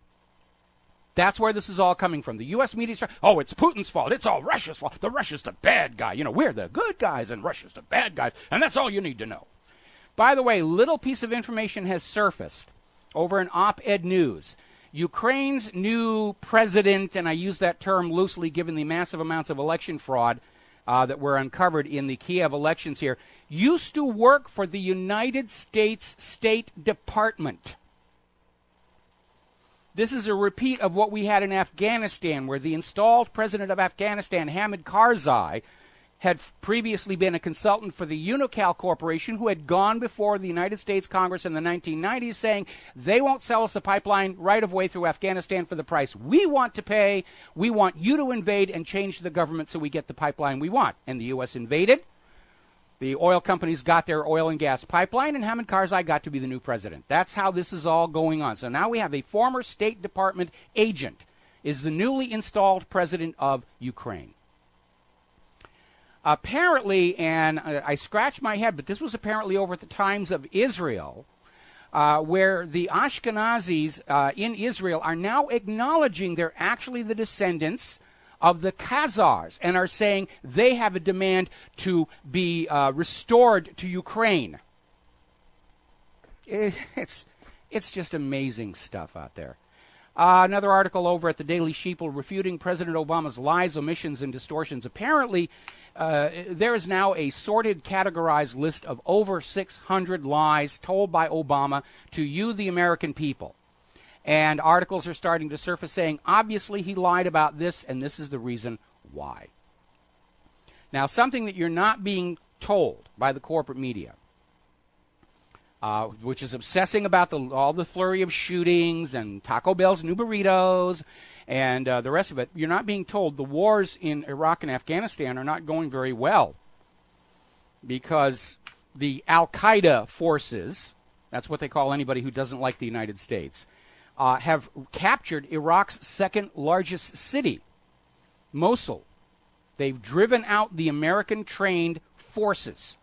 Speaker 2: That's where this is all coming from. The U.S. media started, oh, it's Putin's fault. It's all Russia's fault. Russia's the bad guy. You know, we're the good guys and Russia's the bad guys. And that's all you need to know. By the way, little piece of information has surfaced over in Op-Ed News. Ukraine's new president, and I use that term loosely given the massive amounts of election fraud that were uncovered in the Kiev elections here, used to work for the United States State Department. This is a repeat of what we had in Afghanistan, where the installed president of Afghanistan, Hamid Karzai, had previously been a consultant for the Unocal Corporation, who had gone before the United States Congress in the 1990s saying they won't sell us a pipeline right of way through Afghanistan for the price we want to pay. We want you to invade and change the government so we get the pipeline we want. And the U.S. invaded. The oil companies got their oil and gas pipeline, and Hamid Karzai got to be the new president. That's how this is all going on. So now we have a former State Department agent is the newly installed president of Ukraine. Apparently, and I scratched my head, but this was apparently over at the Times of Israel, where the Ashkenazis in Israel are now acknowledging they're actually the descendants of the Khazars and are saying they have a demand to be restored to Ukraine. It's just amazing stuff out there. Another article over at the Daily Sheeple refuting President Obama's lies, omissions, and distortions. Apparently, there is now a sorted, categorized list of over 600 lies told by Obama to you, the American people. And articles are starting to surface saying, obviously, he lied about this, and this is the reason why. Now, something that you're not being told by the corporate media, which is obsessing about all the flurry of shootings and Taco Bell's new burritos and the rest of it. You're not being told the wars in Iraq and Afghanistan are not going very well because the Al-Qaeda forces, that's what they call anybody who doesn't like the United States, have captured Iraq's second largest city, Mosul. They've driven out the American-trained forces.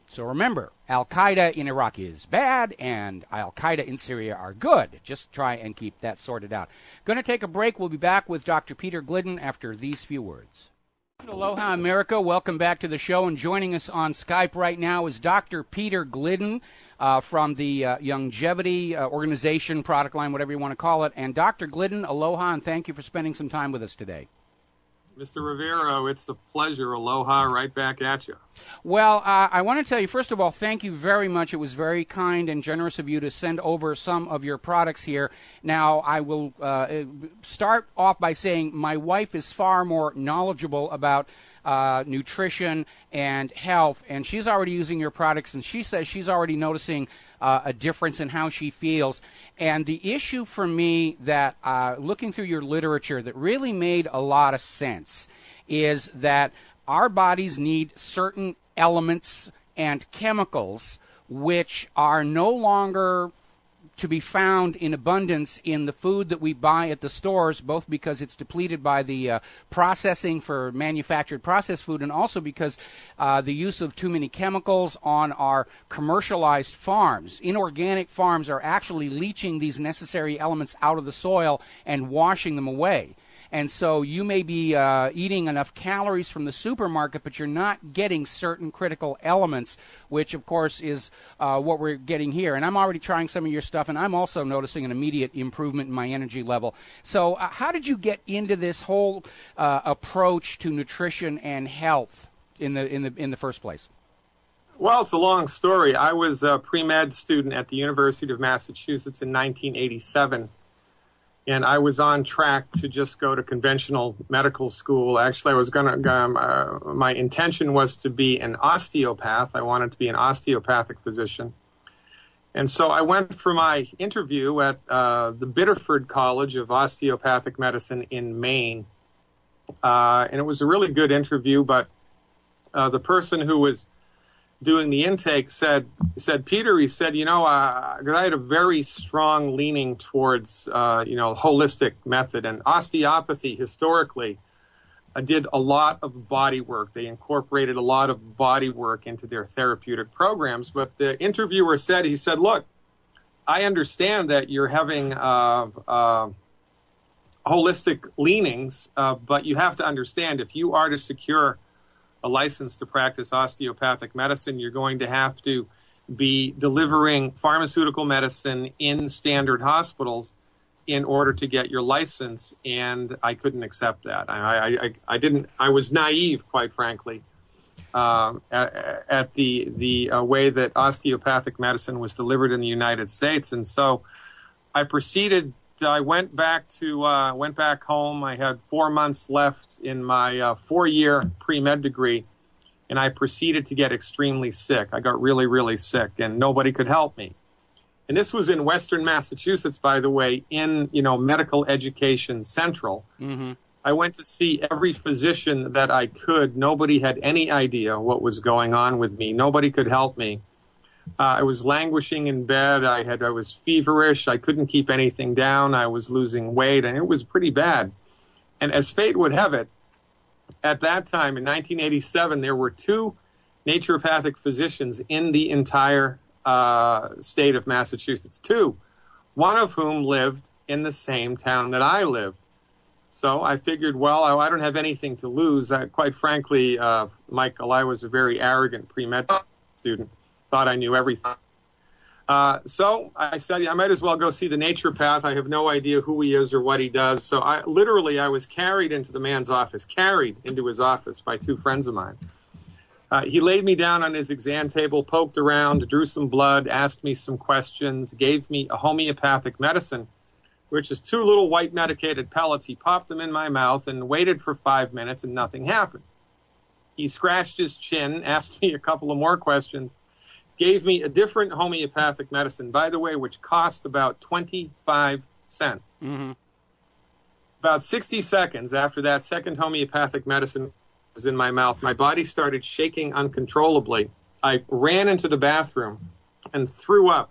Speaker 2: So remember, Al-Qaeda in Iraq is bad, and Al-Qaeda in Syria are good. Just try and keep that sorted out. Going to take a break. We'll be back with Dr. Peter Glidden after these few words. Aloha, America. Welcome back to the show. And joining us on Skype right now is Dr. Peter Glidden from the Longevity Organization, product line, whatever you want to call it. And Dr. Glidden, aloha, and thank you for spending some time with us today.
Speaker 7: Mr. Rivero, it's a pleasure. Aloha, right back at you.
Speaker 2: Well, I want to tell you, first of all, thank you very much. It was very kind and generous of you to send over some of your products here. Now, I will start off by saying my wife is far more knowledgeable about nutrition and health, and she's already using your products, and she says she's already noticing a difference in how she feels. And the issue for me that, looking through your literature, that really made a lot of sense is that our bodies need certain elements and chemicals which are no longer to be found in abundance in the food that we buy at the stores, both because it's depleted by the processing for manufactured processed food, and also because the use of too many chemicals on our commercialized farms. Inorganic farms are actually leaching these necessary elements out of the soil and washing them away. And so you may be eating enough calories from the supermarket, but you're not getting certain critical elements, which, of course, is what we're getting here. And I'm already trying some of your stuff, and I'm also noticing an immediate improvement in my energy level. So how did you get into this whole approach to nutrition and health in the first place?
Speaker 7: Well, it's a long story. I was a pre-med student at the University of Massachusetts in 1987. And I was on track to just go to conventional medical school. Actually, I was my intention was to be an osteopath. I wanted to be an osteopathic physician. And so I went for my interview at the Biddeford College of Osteopathic Medicine in Maine. And it was a really good interview, but the person who was doing the intake said, Peter, he said, I had a very strong leaning towards, holistic method, and osteopathy historically did a lot of body work. They incorporated a lot of body work into their therapeutic programs. But the interviewer said, look, I understand that you're having holistic leanings, but you have to understand if you are to secure a license to practice osteopathic medicine, you're going to have to be delivering pharmaceutical medicine in standard hospitals in order to get your license. And I couldn't accept that. I didn't. I was naive, quite frankly, at the way that osteopathic medicine was delivered in the United States. And so I proceeded. I went back home. I had 4 months left in my 4-year pre-med degree, and I proceeded to get extremely sick. I got really, really sick, and nobody could help me. And this was in Western Massachusetts, by the way, in Medical Education Central. Mm-hmm. I went to see every physician that I could. Nobody had any idea what was going on with me. Nobody could help me. I was languishing in bed. I was feverish. I couldn't keep anything down. I was losing weight, and it was pretty bad. And as fate would have it, at that time in 1987, there were 2 naturopathic physicians in the entire state of Massachusetts. 2, one of whom lived in the same town that I lived. So I figured, well, I don't have anything to lose. Quite frankly, Michael, I was a very arrogant pre-med student. Thought I knew everything. So I said, I might as well go see the naturopath. I have no idea who he is or what he does. So I was carried into the man's office, carried into his office by 2 friends of mine. He laid me down on his exam table, poked around, drew some blood, asked me some questions, gave me a homeopathic medicine, which is 2 little white medicated pellets. He popped them in my mouth and waited for 5 minutes, and nothing happened. He scratched his chin, asked me a couple of more questions, gave me a different homeopathic medicine, by the way, which cost about 25 cents. Mm-hmm. About 60 seconds after that second homeopathic medicine was in my mouth, my body started shaking uncontrollably. I ran into the bathroom and threw up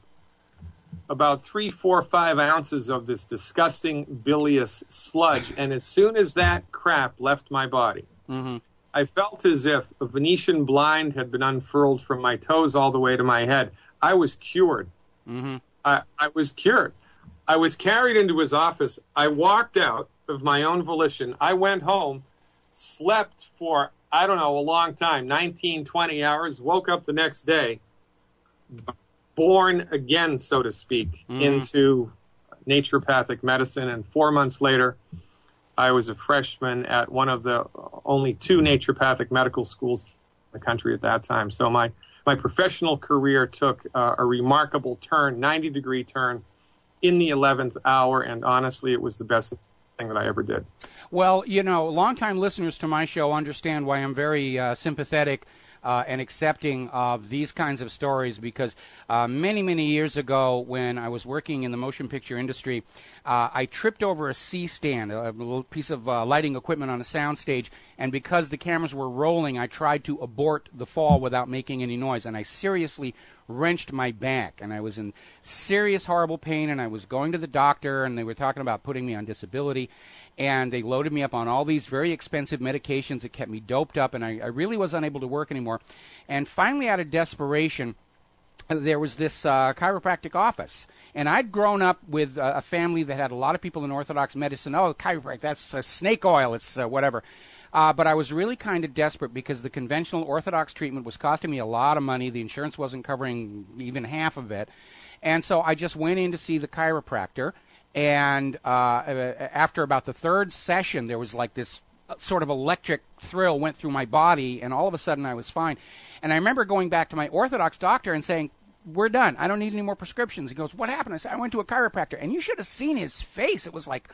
Speaker 7: about 3, 4, 5 ounces of this disgusting bilious sludge. And as soon as that crap left my body, mm-hmm. I felt as if a Venetian blind had been unfurled from my toes all the way to my head. I was cured. Mm-hmm. I was cured. I was carried into his office. I walked out of my own volition. I went home, slept for, a long time, 19, 20 hours, woke up the next day, born again, so to speak, into naturopathic medicine. And 4 months later, I was a freshman at one of the only 2 naturopathic medical schools in the country at that time. So my professional career took a remarkable turn, 90-degree turn, in the 11th hour, and honestly, it was the best thing that I ever did.
Speaker 2: Well, longtime listeners to my show understand why I'm very sympathetic and accepting of these kinds of stories, because many years ago, when I was working in the motion picture industry, I tripped over a C-stand, a little piece of lighting equipment on a soundstage, and because the cameras were rolling, I tried to abort the fall without making any noise, and I seriously wrenched my back, and I was in serious, horrible pain, and I was going to the doctor, and they were talking about putting me on disability, and they loaded me up on all these very expensive medications that kept me doped up, and I really was unable to work anymore. And finally, out of desperation, there was this chiropractic office. And I'd grown up with a family that had a lot of people in Orthodox medicine. Oh, chiropractic, that's snake oil, it's whatever. But I was really kind of desperate because the conventional Orthodox treatment was costing me a lot of money. The insurance wasn't covering even half of it. And so I just went in to see the chiropractor. And after about the third session, there was like this sort of electric thrill went through my body, and all of a sudden I was fine. And I remember going back to my Orthodox doctor and saying, we're done. I don't need any more prescriptions. He goes, what happened? I said, I went to a chiropractor. And you should have seen his face. It was like,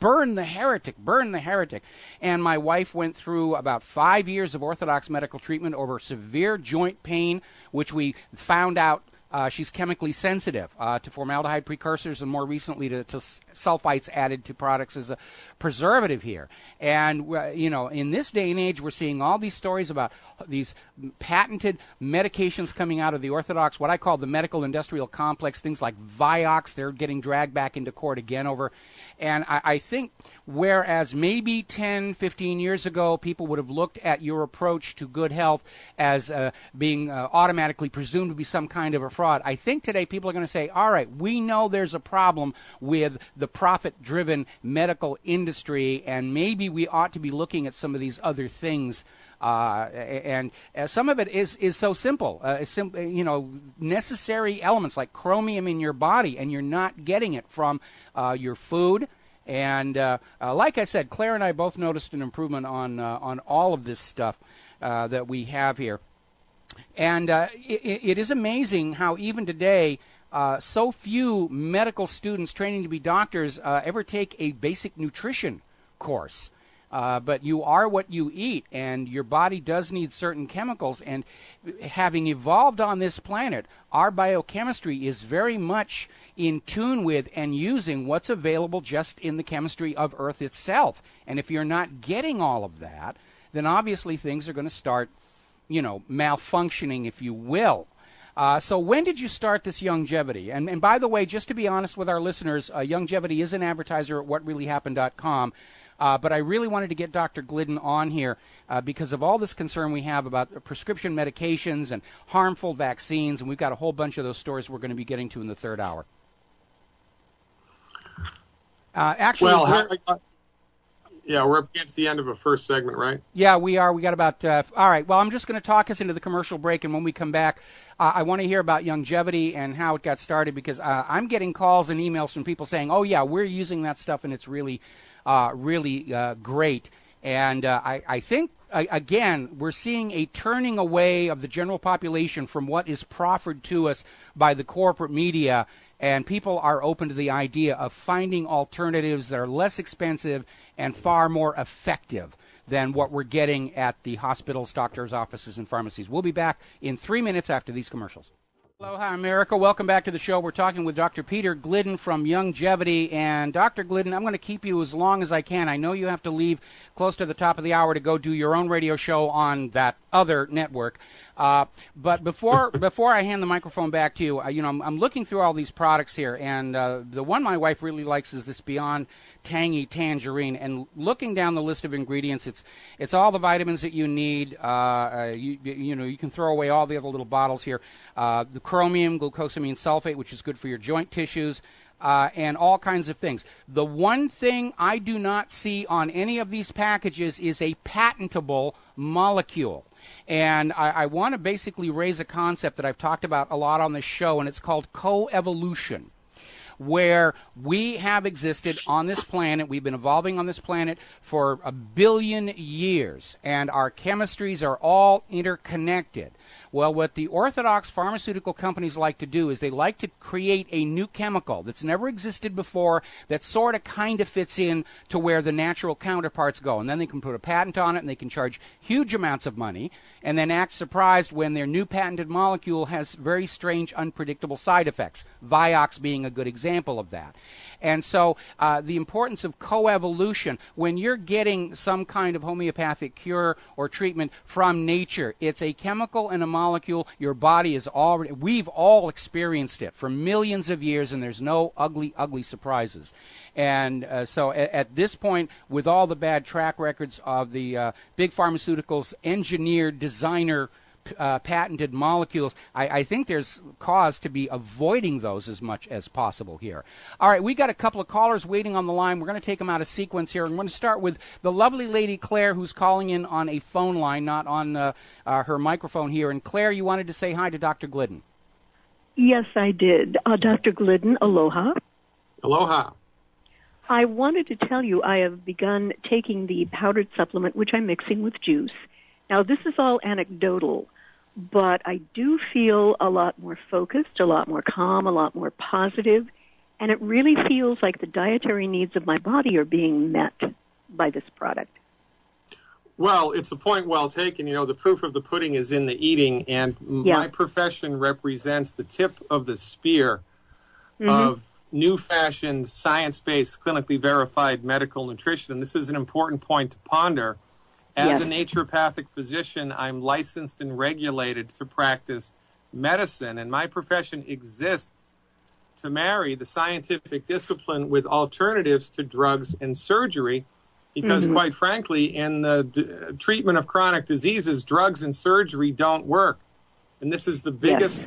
Speaker 2: burn the heretic, burn the heretic. And my wife went through about 5 years of Orthodox medical treatment over severe joint pain, which we found out she's chemically sensitive to formaldehyde precursors, and more recently to sulfites added to products as a preservative here. And, in this day and age, we're seeing all these stories about these patented medications coming out of the Orthodox, what I call the medical industrial complex, things like Vioxx, they're getting dragged back into court again over. And I think whereas maybe 10, 15 years ago, people would have looked at your approach to good health as being automatically presumed to be some kind of a fraud, I think today people are going to say, all right, we know there's a problem with the profit-driven medical industry, and maybe we ought to be looking at some of these other things. And some of it is so simple. Necessary elements like chromium in your body, and you're not getting it from your food. And like I said, Claire and I both noticed an improvement on all of this stuff that we have here. And it is amazing how even today so few medical students training to be doctors ever take a basic nutrition course. But you are what you eat, and your body does need certain chemicals. And having evolved on this planet, our biochemistry is very much in tune with and using what's available just in the chemistry of Earth itself. And if you're not getting all of that, then obviously things are going to start, malfunctioning, if you will. So when did you start this Youngevity? And by the way, just to be honest with our listeners, Youngevity is an advertiser at whatreallyhappened.com. But I really wanted to get Dr. Glidden on here because of all this concern we have about prescription medications and harmful vaccines, and we've got a whole bunch of those stories we're going to be getting to in the third hour.
Speaker 7: We're up against the end of a first segment, right?
Speaker 2: Yeah, we are. We got about, all right. Well, I'm just going to talk us into the commercial break, and when we come back, I want to hear about Youngevity and how it got started, because I'm getting calls and emails from people saying, oh, yeah, we're using that stuff, and it's really great. And I think, again, we're seeing a turning away of the general population from what is proffered to us by the corporate media, and people are open to the idea of finding alternatives that are less expensive and far more effective than what we're getting at the hospitals, doctors' offices, and pharmacies. We'll be back in 3 minutes after these commercials. Aloha, America. Welcome back to the show. We're talking with Dr. Peter Glidden from Youngevity. And Dr. Glidden, I'm going to keep you as long as I can. I know you have to leave close to the top of the hour to go do your own radio show on that other network. But before I hand the microphone back to you, I'm looking through all these products here, and the one my wife really likes is this Beyond Tangy Tangerine. And looking down the list of ingredients, it's all the vitamins that you need. You can throw away all the other little bottles here. The chromium, glucosamine sulfate, which is good for your joint tissues, and all kinds of things. The one thing I do not see on any of these packages is a patentable molecule. And I want to basically raise a concept that I've talked about a lot on this show, and it's called coevolution. where we have existed on this planet. We've been evolving on this planet for 1 billion years, and our chemistries are all interconnected. Well, what the orthodox pharmaceutical companies like to do is they like to create a new chemical that's never existed before that sort of kind of fits in to where the natural counterparts go. And then they can put a patent on it, and they can charge huge amounts of money, and then act surprised when their new patented molecule has very strange, unpredictable side effects, Vioxx being a good example of that. And so the importance of coevolution, when you're getting some kind of homeopathic cure or treatment from nature, it's a chemical and a molecule your body is already, we've all experienced it for millions of years, and there's no ugly, ugly surprises. And so at this point, with all the bad track records of the big pharmaceuticals, engineered, designer, patented molecules, I think there's cause to be avoiding those as much as possible here. All right, we got a couple of callers waiting on the line. We're going to take them out of sequence here. I'm going to start with the lovely lady Claire, who's calling in on a phone line, not on her microphone here. And Claire, you wanted to say hi to Dr. Glidden.
Speaker 8: Yes, I did. Dr. Glidden, aloha.
Speaker 7: Aloha.
Speaker 8: I wanted to tell you I have begun taking the powdered supplement, which I'm mixing with juice. Now, this is all anecdotal, but I do feel a lot more focused, a lot more calm, a lot more positive, and it really feels like the dietary needs of my body are being met by this product.
Speaker 7: Well, it's a point well taken. You know, the proof of the pudding is in the eating, and my profession represents the tip of the spear of new-fashioned, science-based, clinically verified medical nutrition. And this is an important point to ponder. As a naturopathic physician, I'm licensed and regulated to practice medicine, and my profession exists to marry the scientific discipline with alternatives to drugs and surgery, because quite frankly, in the treatment of chronic diseases, drugs and surgery don't work. And this is the biggest,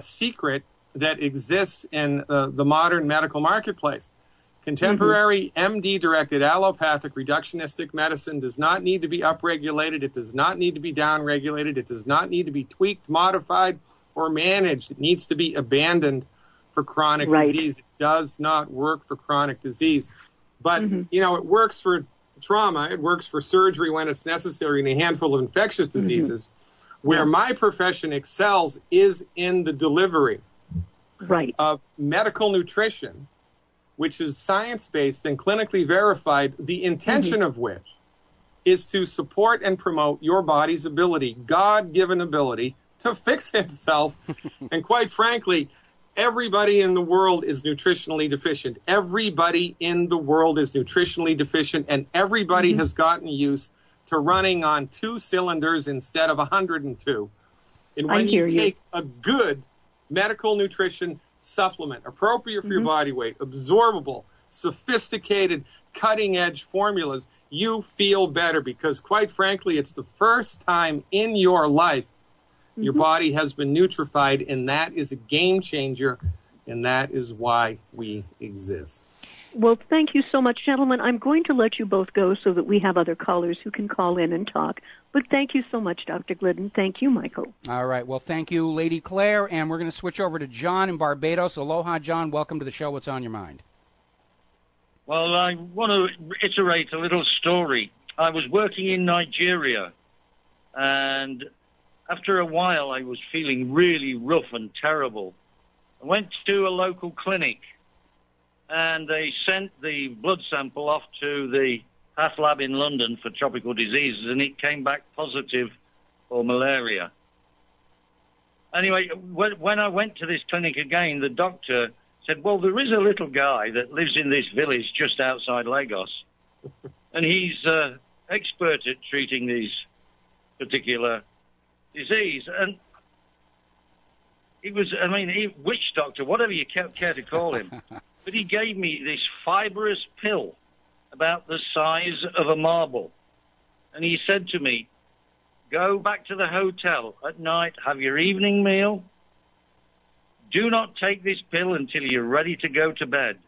Speaker 7: secret that exists in the modern medical marketplace. Contemporary MD-directed allopathic reductionistic medicine does not need to be upregulated. It does not need to be downregulated. It does not need to be tweaked, modified, or managed. It needs to be abandoned for chronic disease. It does not work for chronic disease. But, you know, it works for trauma. It works for surgery when it's necessary in a handful of infectious diseases. Where my profession excels is in the delivery of medical nutrition, which is science-based and clinically verified, the intention of which is to support and promote your body's ability, God-given ability, to fix itself. And quite frankly, everybody in the world is nutritionally deficient. Everybody in the world is nutritionally deficient, and everybody has gotten used to running on 2 cylinders instead of 102. And when you take a good medical nutrition supplement, appropriate for your body weight, absorbable, sophisticated, cutting-edge formulas, you feel better, because quite frankly, it's the first time in your life your body has been nutrified, and that is a game changer, and that is why we exist.
Speaker 8: Well, thank you so much, gentlemen. I'm going to let you both go so that we have other callers who can call in and talk. But thank you so much, Dr. Glidden. Thank you, Michael. All
Speaker 2: right. Well, thank you, Lady Claire. And we're going to switch over to John in Barbados. Aloha, John. Welcome to the show. What's on your mind?
Speaker 9: Well, I want to iterate a little story. I was working in Nigeria, and after a while I was feeling really rough and terrible. I went to a local clinic, and they sent the blood sample off to the path lab in London for tropical diseases, and it came back positive for malaria. Anyway, when I went to this clinic again, the doctor said, well, there is a little guy that lives in this village just outside Lagos, and he's expert at treating these particular disease. And it was, I mean, witch doctor, whatever you care to call him. But he gave me this fibrous pill about the size of a marble. And he said to me, go back to the hotel at night, have your evening meal. Do not take this pill until you're ready to go to bed.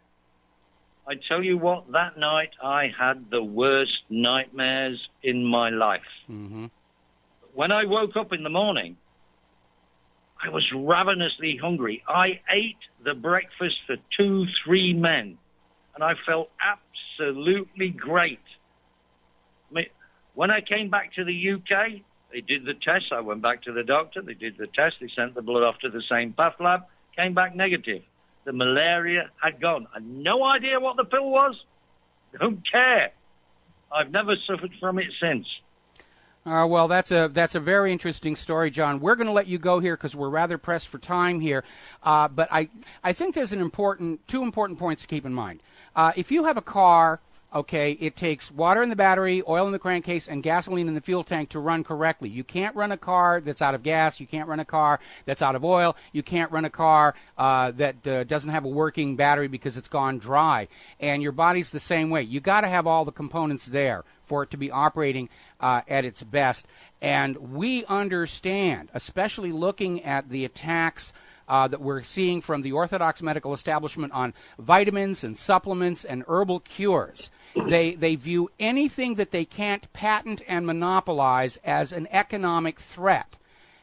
Speaker 9: I tell you what, that night I had the worst nightmares in my life. When I woke up in the morning, I was ravenously hungry. I ate the breakfast for 2-3 men, and I felt absolutely great. When I came back to the UK, they did the test. I went back to the doctor. They did the test. They sent the blood off to the same path lab. Came back negative. The malaria had gone. I had no idea what the pill was. Don't care. I've never suffered from it since.
Speaker 2: Well, that's a very interesting story, John. We're going to let you go here because we're rather pressed for time here. But I think there's two important points to keep in mind. If you have a car, okay, it takes water in the battery, oil in the crankcase, and gasoline in the fuel tank to run correctly. You can't run a car that's out of gas. You can't run a car that's out of oil. You can't run a car that doesn't have a working battery because it's gone dry. And your body's the same way. You got to have all the components there for it to be operating at its best. And we understand, especially looking at the attacks that we're seeing from the orthodox medical establishment on vitamins and supplements and herbal cures. They view anything that they can't patent and monopolize as an economic threat,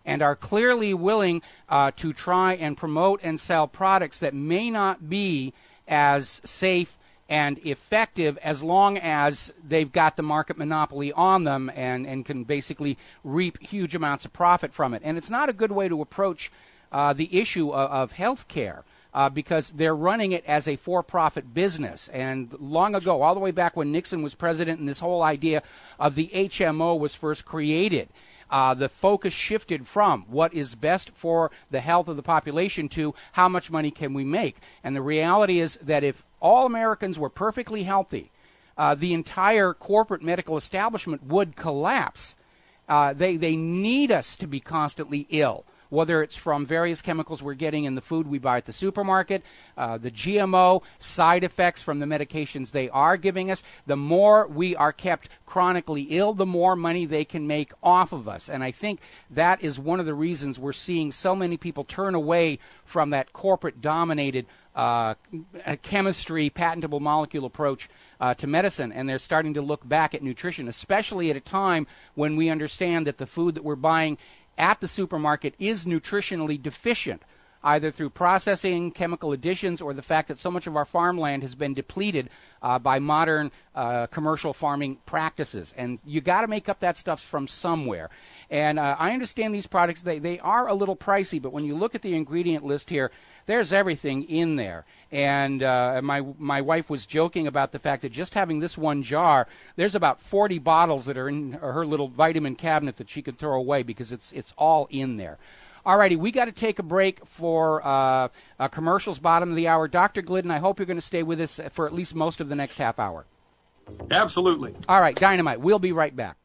Speaker 2: and are clearly willing to try and promote and sell products that may not be as safe and effective as long as they've got the market monopoly on them and can basically reap huge amounts of profit from it. And it's not a good way to approach the issue of health care because they're running it as a for-profit business. And long ago, all the way back when Nixon was president and this whole idea of the HMO was first created, the focus shifted from what is best for the health of the population to how much money can we make. And the reality is that if all Americans were perfectly healthy, the entire corporate medical establishment would collapse. They need us to be constantly ill, whether it's from various chemicals we're getting in the food we buy at the supermarket, the GMO side effects from the medications they are giving us. The more we are kept chronically ill, the more money they can make off of us. And I think that is one of the reasons we're seeing so many people turn away from that corporate-dominated chemistry, patentable molecule approach to medicine, and they're starting to look back at nutrition, especially at a time when we understand that the food that we're buying at the supermarket is nutritionally deficient, either through processing, chemical additions, or the fact that so much of our farmland has been depleted by modern commercial farming practices. And you got to make up that stuff from somewhere. And I understand these products, they are a little pricey, but when you look at the ingredient list here, there's everything in there. And my wife was joking about the fact that just having this one jar, there's about 40 bottles that are in her little vitamin cabinet that she could throw away because it's all in there. All righty, we got to take a break for commercials, bottom of the hour. Dr. Glidden, I hope you're going to stay with us for at least most of the next half hour.
Speaker 7: Absolutely.
Speaker 2: All right, Dynamite. We'll be right back.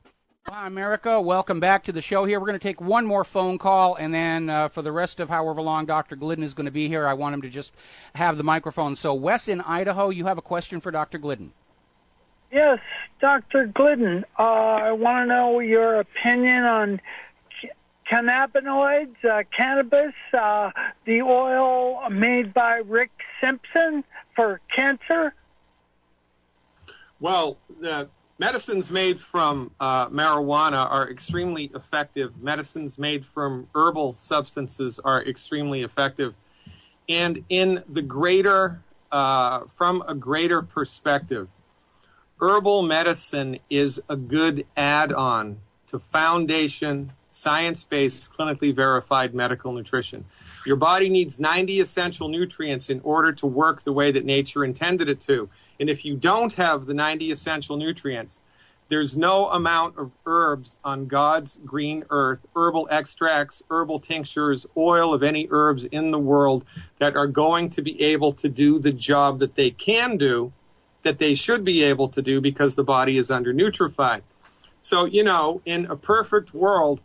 Speaker 2: Hi, America. Welcome back to the show here. We're going to take one more phone call, and then for the rest of however long Dr. Glidden is going to be here, I want him to just have the microphone. So, Wes in Idaho, you have a question for Dr. Glidden.
Speaker 10: Yes, Dr. Glidden. I want to know your opinion on cannabinoids, cannabis, the oil made by Rick Simpson for cancer.
Speaker 7: Well, medicines made from marijuana are extremely effective. Medicines made from herbal substances are extremely effective. And in the greater, from a greater perspective, herbal medicine is a good add-on to foundation, science-based, clinically verified medical nutrition. Your body needs 90 essential nutrients in order to work the way that nature intended it to. And if you don't have the 90 essential nutrients, there's no amount of herbs on God's green earth, herbal extracts, herbal tinctures, oil of any herbs in the world that are going to be able to do the job that they can do, that they should be able to do because the body is under-nutrified. So, you know, in a perfect world,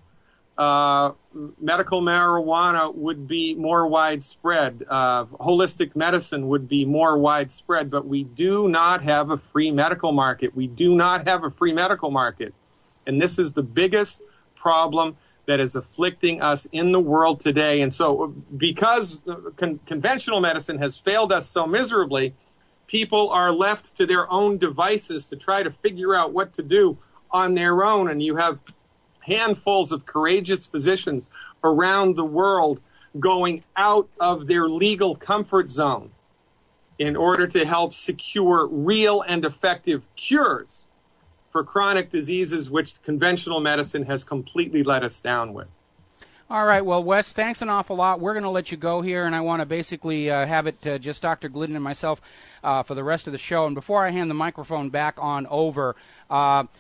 Speaker 7: medical marijuana would be more widespread. Holistic medicine would be more widespread, but we do not have a free medical market. We do not have a free medical market. And this is the biggest problem that is afflicting us in the world today. And so because conventional medicine has failed us so miserably, people are left to their own devices to try to figure out what to do on their own. And you have handfuls of courageous physicians around the world going out of their legal comfort zone in order to help secure real and effective cures for chronic diseases which conventional medicine has completely let us down with.
Speaker 2: All right, well, Wes, thanks an awful lot. We're going to let you go here, and I want to basically have it just Dr. Glidden and myself for the rest of the show. And before I hand the microphone back on over,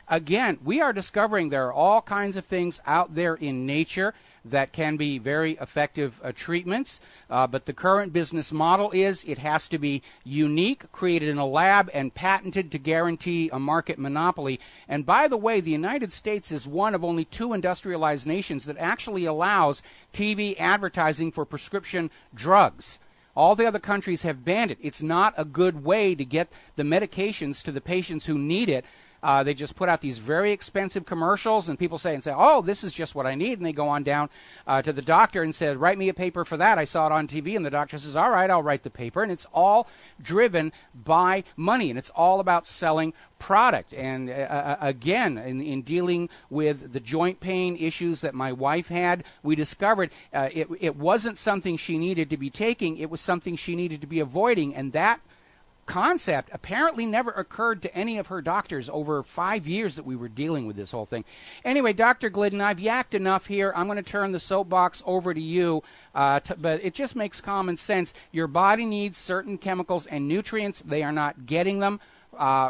Speaker 2: again, we are discovering there are all kinds of things out there in nature that can be very effective treatments, but the current business model is it has to be unique, created in a lab, and patented to guarantee a market monopoly. And by the way, the United States is one of only 2 industrialized nations that actually allows TV advertising for prescription drugs. All the other countries have banned it. It's not a good way to get the medications to the patients who need it. They just put out these very expensive commercials, and people say, oh, this is just what I need. And they go on down to the doctor and say, write me a paper for that. I saw it on TV. And the doctor says, all right, I'll write the paper. And it's all driven by money, and it's all about selling product. And again, in dealing with the joint pain issues that my wife had, we discovered it wasn't something she needed to be taking. It was something she needed to be avoiding. And that concept apparently never occurred to any of her doctors over 5 years that we were dealing with this whole thing. Anyway, Dr. Glidden, I've yacked enough here. I'm going to turn the soapbox over to you, but it just makes common sense. Your body needs certain chemicals and nutrients. They are not getting them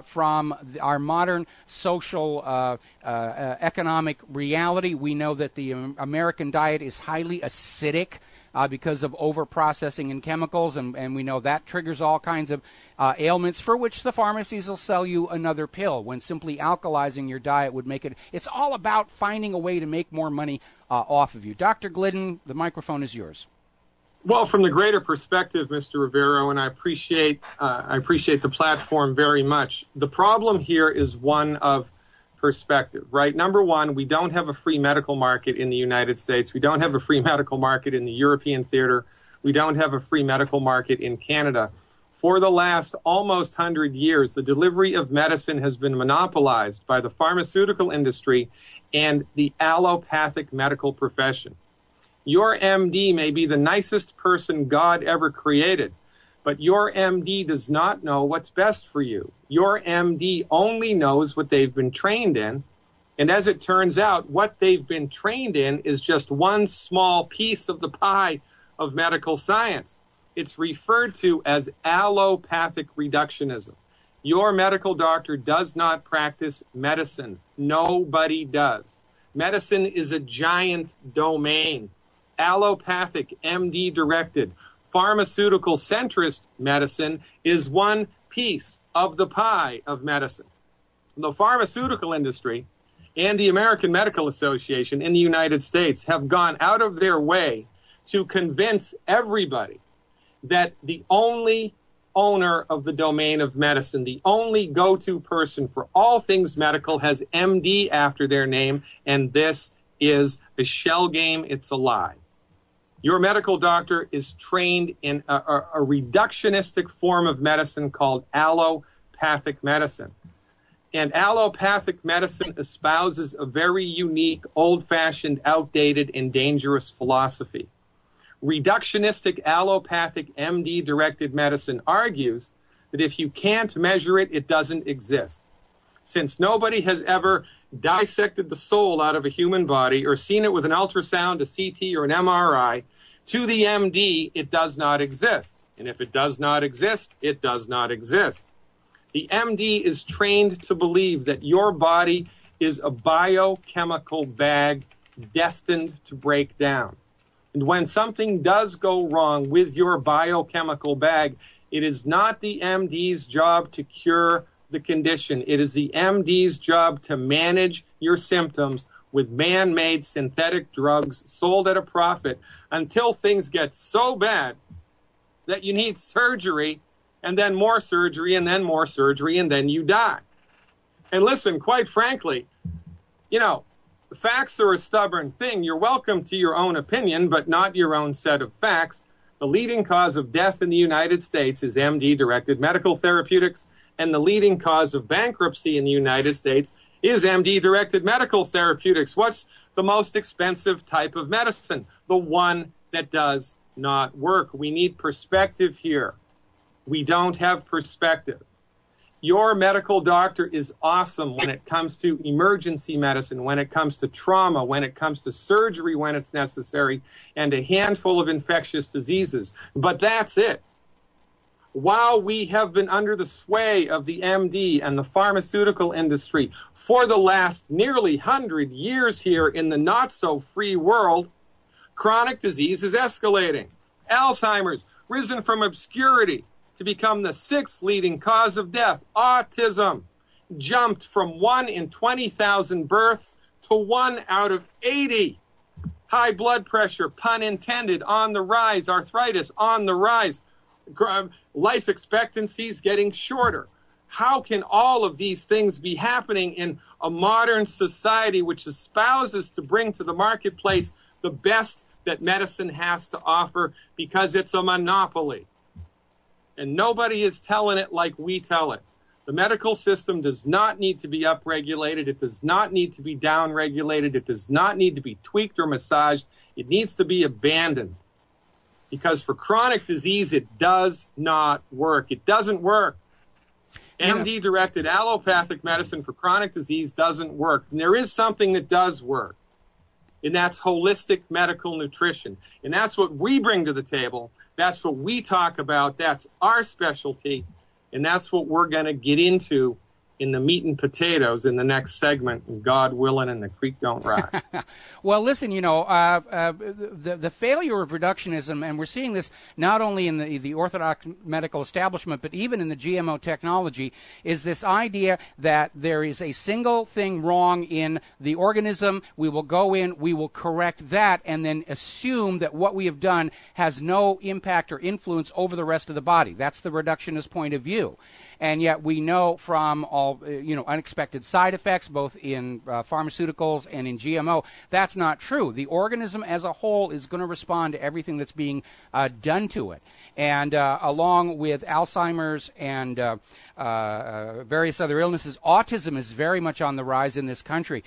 Speaker 2: from our modern social economic reality. We know that the American diet is highly acidic because of over-processing and chemicals, and we know that triggers all kinds of ailments for which the pharmacies will sell you another pill when simply alkalizing your diet would make it. It's all about finding a way to make more money off of you. Dr. Glidden, the microphone is yours.
Speaker 7: Well, from the greater perspective, Mr. Rivero, and I appreciate the platform very much. The problem here is one of perspective, right? Number one, we don't have a free medical market in the United States. We don't have a free medical market in the European theater. We don't have a free medical market in Canada. For the last almost 100 years, the delivery of medicine has been monopolized by the pharmaceutical industry and the allopathic medical profession. Your MD may be the nicest person God ever created, but your MD does not know what's best for you. Your MD only knows what they've been trained in. And as it turns out, what they've been trained in is just one small piece of the pie of medical science. It's referred to as allopathic reductionism. Your medical doctor does not practice medicine. Nobody does. Medicine is a giant domain. Allopathic, MD-directed, pharmaceutical centrist medicine is one piece of the pie of medicine. The pharmaceutical industry and the American Medical Association in the United States have gone out of their way to convince everybody that the only owner of the domain of medicine, the only go-to person for all things medical, has MD after their name, and this is a shell game. It's a lie. Your medical doctor is trained in a reductionistic form of medicine called allopathic medicine. And allopathic medicine espouses a very unique, old-fashioned, outdated, and dangerous philosophy. Reductionistic allopathic MD-directed medicine argues that if you can't measure it, it doesn't exist. Since nobody has ever dissected the soul out of a human body or seen it with an ultrasound, a CT, or an MRI, to the MD, it does not exist. And if it does not exist, it does not exist. The MD is trained to believe that your body is a biochemical bag destined to break down. And when something does go wrong with your biochemical bag, it is not the MD's job to cure the condition. It is the MD's job to manage your symptoms with man-made synthetic drugs sold at a profit until things get so bad that you need surgery, and then more surgery, and then more surgery, and then you die. And listen, quite frankly, facts are a stubborn thing. You're welcome to your own opinion, but not your own set of facts. The leading cause of death in the United States is MD-directed medical therapeutics, and the leading cause of bankruptcy in the United States is MD-directed medical therapeutics. What's the most expensive type of medicine? The one that does not work. We need perspective here. We don't have perspective. Your medical doctor is awesome when it comes to emergency medicine, when it comes to trauma, when it comes to surgery when it's necessary, and a handful of infectious diseases. But that's it. While we have been under the sway of the MD and the pharmaceutical industry for the last nearly 100 years here in the not-so-free world, chronic disease is escalating. Alzheimer's, risen from obscurity to become the 6th leading cause of death. Autism jumped from 1 in 20,000 births to 1 out of 80. High blood pressure, pun intended, on the rise. Arthritis on the rise. Life expectancies getting shorter. How can all of these things be happening in a modern society which espouses to bring to the marketplace the best that medicine has to offer because it's a monopoly? And nobody is telling it like we tell it. The medical system does not need to be upregulated. It does not need to be downregulated. It does not need to be tweaked or massaged. It needs to be abandoned. Because for chronic disease, it does not work. It doesn't work. MD-directed allopathic medicine for chronic disease doesn't work. And there is something that does work, and that's holistic medical nutrition. And that's what we bring to the table. That's what we talk about. That's our specialty. And that's what we're going to get into in the meat and potatoes in the next segment, God willing, and the creek don't rise.
Speaker 2: Well, listen, the failure of reductionism, and we're seeing this not only in the orthodox medical establishment, but even in the GMO technology, is this idea that there is a single thing wrong in the organism. We will go in, we will correct that, and then assume that what we have done has no impact or influence over the rest of the body. That's the reductionist point of view. And yet we know from all unexpected side effects, both in pharmaceuticals and in GMO, that's not true. The organism as a whole is going to respond to everything that's being done to it. And along with Alzheimer's and various other illnesses, autism is very much on the rise in this country.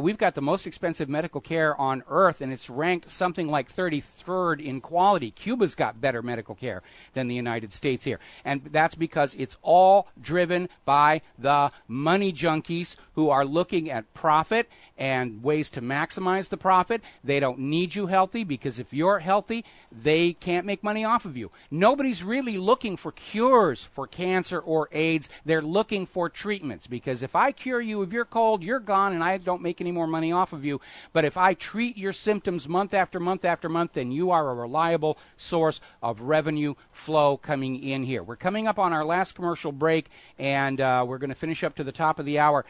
Speaker 2: We've got the most expensive medical care on earth, and it's ranked something like 33rd in quality. Cuba's got better medical care than the United States here. And that's because it's all driven by the money junkies who are looking at profit and ways to maximize the profit. They don't need you healthy, because if you're healthy, they can't make money off of you. Nobody's really looking for cures for cancer or AIDS. They're looking for treatments, because if I cure you of your cold, you're gone and I don't make any more money off of you. But if I treat your symptoms month after month after month, then you are a reliable source of revenue flow coming in here. We're coming up on our last commercial break, and we're going to finish up to the top of the hour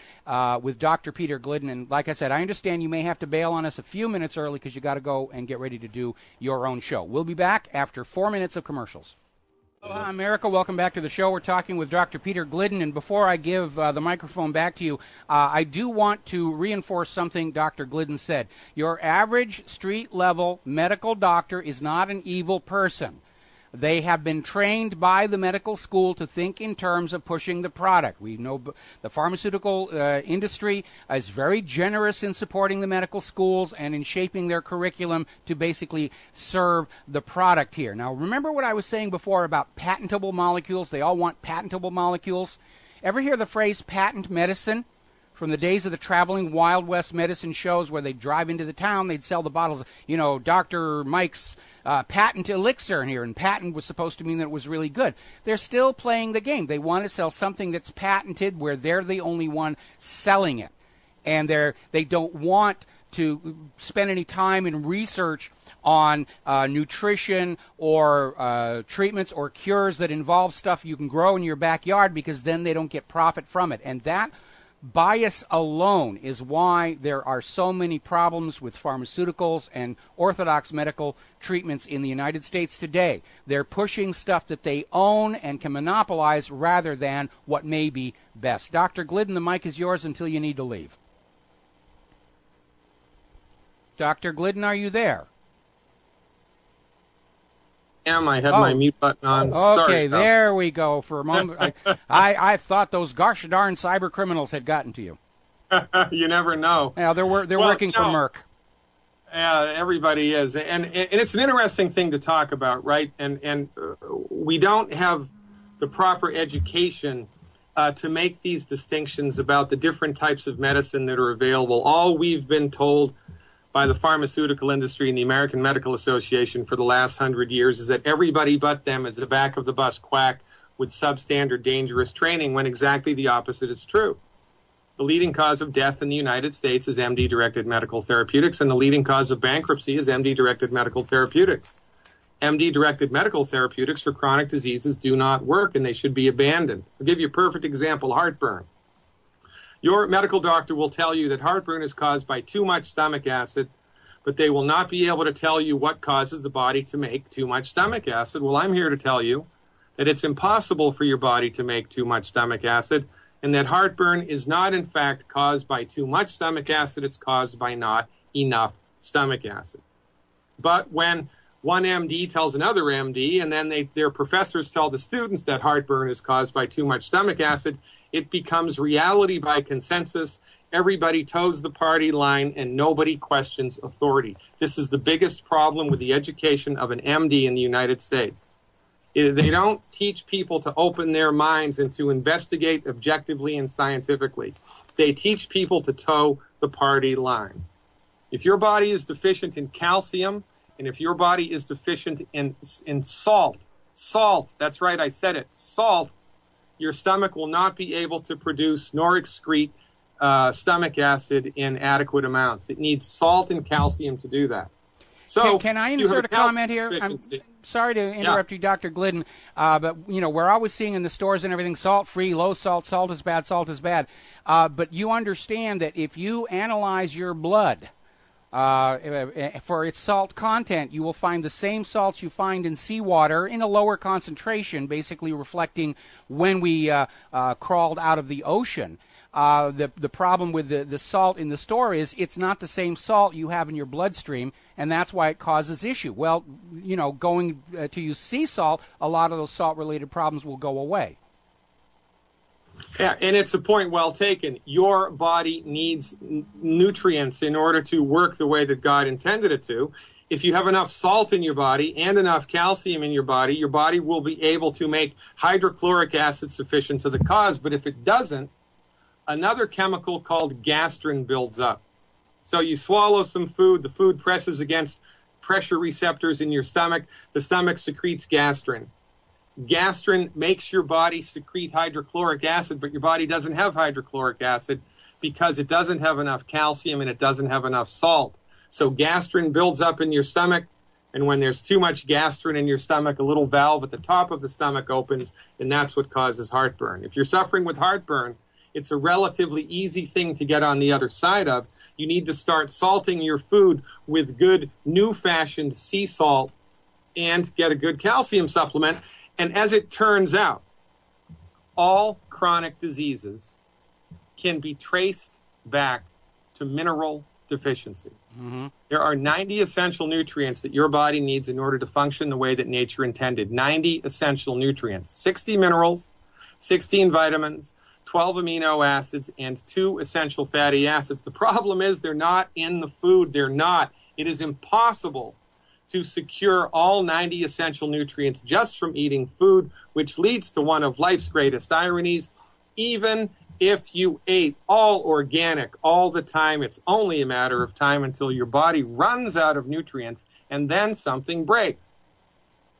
Speaker 2: with Dr. Peter Glidden. And like I said, I understand you may have to bail on us a few minutes early because you got to go and get ready to do your own show. We'll be back after 4 minutes of commercials. Hello, America. Welcome back to the show. We're talking with Dr. Peter Glidden, and before I give the microphone back to you, I do want to reinforce something Dr. Glidden said. Your average street-level medical doctor is not an evil person. They have been trained by the medical school to think in terms of pushing the product. We know the pharmaceutical industry is very generous in supporting the medical schools and in shaping their curriculum to basically serve the product here. Now, remember what I was saying before about patentable molecules? They all want patentable molecules. Ever hear the phrase patent medicine? From the days of the traveling Wild West medicine shows where they'd drive into the town, they'd sell the bottles, Dr. Mike's patent elixir in here, and patent was supposed to mean that it was really good. They're still playing the game. They want to sell something that's patented where they're the only one selling it. And they don't want to spend any time in research on nutrition or treatments or cures that involve stuff you can grow in your backyard, because then they don't get profit from it. And that bias alone is why there are so many problems with pharmaceuticals and orthodox medical treatments in the United States today. They're pushing stuff that they own and can monopolize rather than what may be best. Dr. Glidden, the mic is yours until you need to leave. Dr. Glidden, are you there?
Speaker 7: I had my mute button on.
Speaker 2: Okay, there we go. For a moment, I thought those gosh darn cyber criminals had gotten to you.
Speaker 7: You never know.
Speaker 2: Yeah, they're working for Merck.
Speaker 7: Everybody is, and it's an interesting thing to talk about, right? And we don't have the proper education to make these distinctions about the different types of medicine that are available. All we've been told by the pharmaceutical industry and the American Medical Association for the last 100 years is that everybody but them is the back of the bus quack with substandard dangerous training, when exactly the opposite is true. The leading cause of death in the United States is MD-directed medical therapeutics, and the leading cause of bankruptcy is MD-directed medical therapeutics. MD-directed medical therapeutics for chronic diseases do not work, and they should be abandoned. I'll give you a perfect example, heartburn. Your medical doctor will tell you that heartburn is caused by too much stomach acid, but they will not be able to tell you what causes the body to make too much stomach acid. Well, I'm here to tell you that it's impossible for your body to make too much stomach acid, and that heartburn is not, in fact, caused by too much stomach acid. It's caused by not enough stomach acid. But when one MD tells another MD, and then their professors tell the students that heartburn is caused by too much stomach acid, it becomes reality by consensus. Everybody toes the party line, and nobody questions authority. This is the biggest problem with the education of an MD in the United States. They don't teach people to open their minds and to investigate objectively and scientifically. They teach people to toe the party line. If your body is deficient in calcium, and if your body is deficient in salt, that's right, I said it, salt, your stomach will not be able to produce nor excrete stomach acid in adequate amounts. It needs salt and calcium to do that. So,
Speaker 2: can I insert a comment here? I'm sorry to interrupt you, Dr. Glidden, but we're always seeing in the stores and everything salt-free, low salt, salt is bad, salt is bad. But you understand that if you analyze your blood for its salt content, you will find the same salts you find in seawater in a lower concentration, basically reflecting when we crawled out of the ocean. The problem with the salt in the store is it's not the same salt you have in your bloodstream, and that's why it causes issue. Well, going to use sea salt, a lot of those salt-related problems will go away.
Speaker 7: Yeah, and it's a point well taken. Your body needs nutrients in order to work the way that God intended it to. If you have enough salt in your body and enough calcium in your body will be able to make hydrochloric acid sufficient to the cause. But if it doesn't, another chemical called gastrin builds up. So you swallow some food, the food presses against pressure receptors in your stomach, the stomach secretes gastrin. Gastrin makes your body secrete hydrochloric acid, but your body doesn't have hydrochloric acid because it doesn't have enough calcium and it doesn't have enough salt. So gastrin builds up in your stomach, and when there's too much gastrin in your stomach, a little valve at the top of the stomach opens, and that's what causes heartburn. If you're suffering with heartburn, it's a relatively easy thing to get on the other side of. You need to start salting your food with good new-fashioned sea salt and get a good calcium supplement. And as it turns out, all chronic diseases can be traced back to mineral deficiencies. Mm-hmm. There are 90 essential nutrients that your body needs in order to function the way that nature intended. 90 essential nutrients, 60 minerals, 16 vitamins, 12 amino acids, and 2 essential fatty acids. The problem is they're not in the food. They're not. It is impossible to secure all 90 essential nutrients just from eating food, which leads to one of life's greatest ironies. Even if you ate all organic all the time, it's only a matter of time until your body runs out of nutrients, and then something breaks.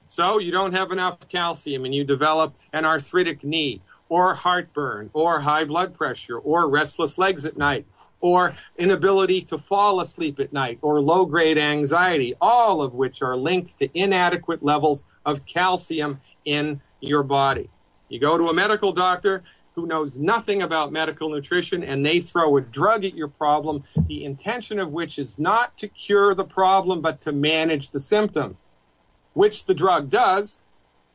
Speaker 7: So you don't have enough calcium, and you develop an arthritic knee, or heartburn, or high blood pressure, or restless legs at night, or inability to fall asleep at night, or low-grade anxiety, all of which are linked to inadequate levels of calcium in your body. You go to a medical doctor who knows nothing about medical nutrition, and they throw a drug at your problem, the intention of which is not to cure the problem, but to manage the symptoms, which the drug does.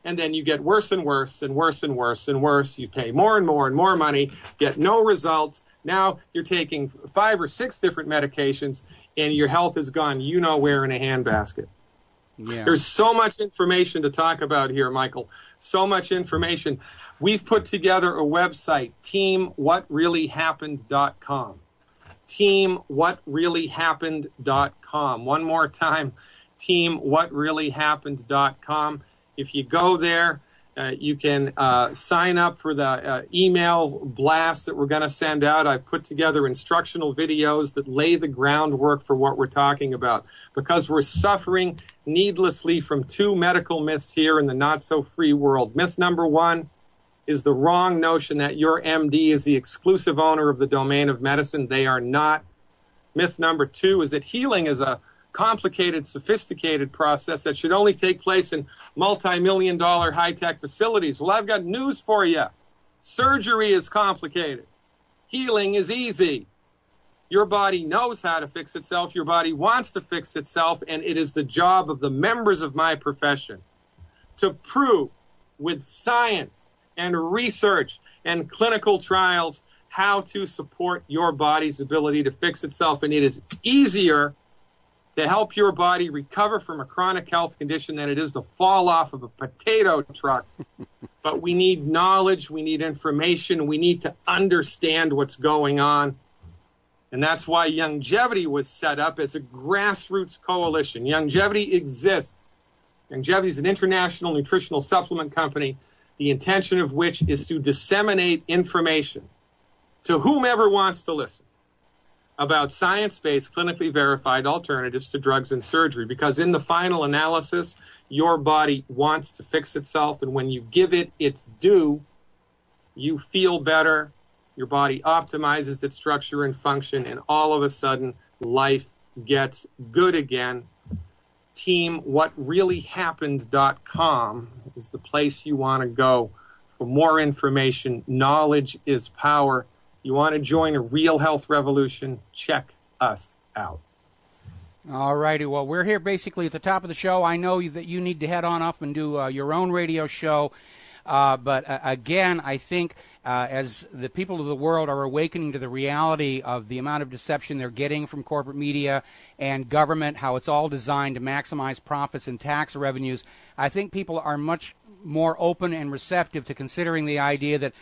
Speaker 7: And then you get worse and worse and worse and worse and worse. You pay more and more and more money, get no results. Now you're taking 5 or 6 different medications, and your health has gone where in a handbasket. Yeah. There's so much information to talk about here, Michael. So much information. We've put together a website, teamwhatreallyhappened.com. teamwhatreallyhappened.com. One more time, teamwhatreallyhappened.com. If you go there, you can sign up for the email blast that we're going to send out. I've put together instructional videos that lay the groundwork for what we're talking about, because we're suffering needlessly from two medical myths here in the not-so-free world. Myth number one is the wrong notion that your MD is the exclusive owner of the domain of medicine. They are not. Myth number two is that healing is a complicated, sophisticated process that should only take place in multi-million-dollar high-tech facilities. Well, I've got news for you. Surgery is complicated. Healing is easy. Your body knows how to fix itself. Your body wants to fix itself, and it is the job of the members of my profession to prove with science and research and clinical trials how to support your body's ability to fix itself. And it is easier to help your body recover from a chronic health condition than it is to fall off of a potato truck. But we need knowledge, we need information, we need to understand what's going on. And that's why Youngevity was set up as a grassroots coalition. Youngevity exists. Youngevity is an international nutritional supplement company, the intention of which is to disseminate information to whomever wants to listen about science-based, clinically verified alternatives to drugs and surgery. Because in the final analysis, your body wants to fix itself, and when you give it its due, you feel better, your body optimizes its structure and function, and all of a sudden, life gets good again. TeamWhatReallyHappened.com is the place you want to go for more information. Knowledge is power. You want to join a real health revolution? Check us out.
Speaker 2: All righty. Well, we're here basically at the top of the show. I know that you need to head on up and do your own radio show. But again, I think as the people of the world are awakening to the reality of the amount of deception they're getting from corporate media and government, how it's all designed to maximize profits and tax revenues, I think people are much more open and receptive to considering the idea that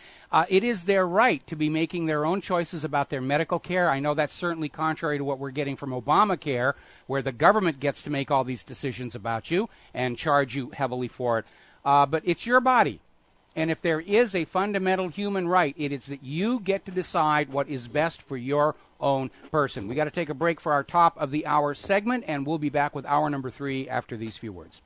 Speaker 2: it is their right to be making their own choices about their medical care. I know that's certainly contrary to what we're getting from Obamacare, where the government gets to make all these decisions about you and charge you heavily for it. But it's your body. And if there is a fundamental human right, it is that you get to decide what is best for your own person. We got to take a break for our top of the hour segment, and we'll be back with hour number 3 after these few words.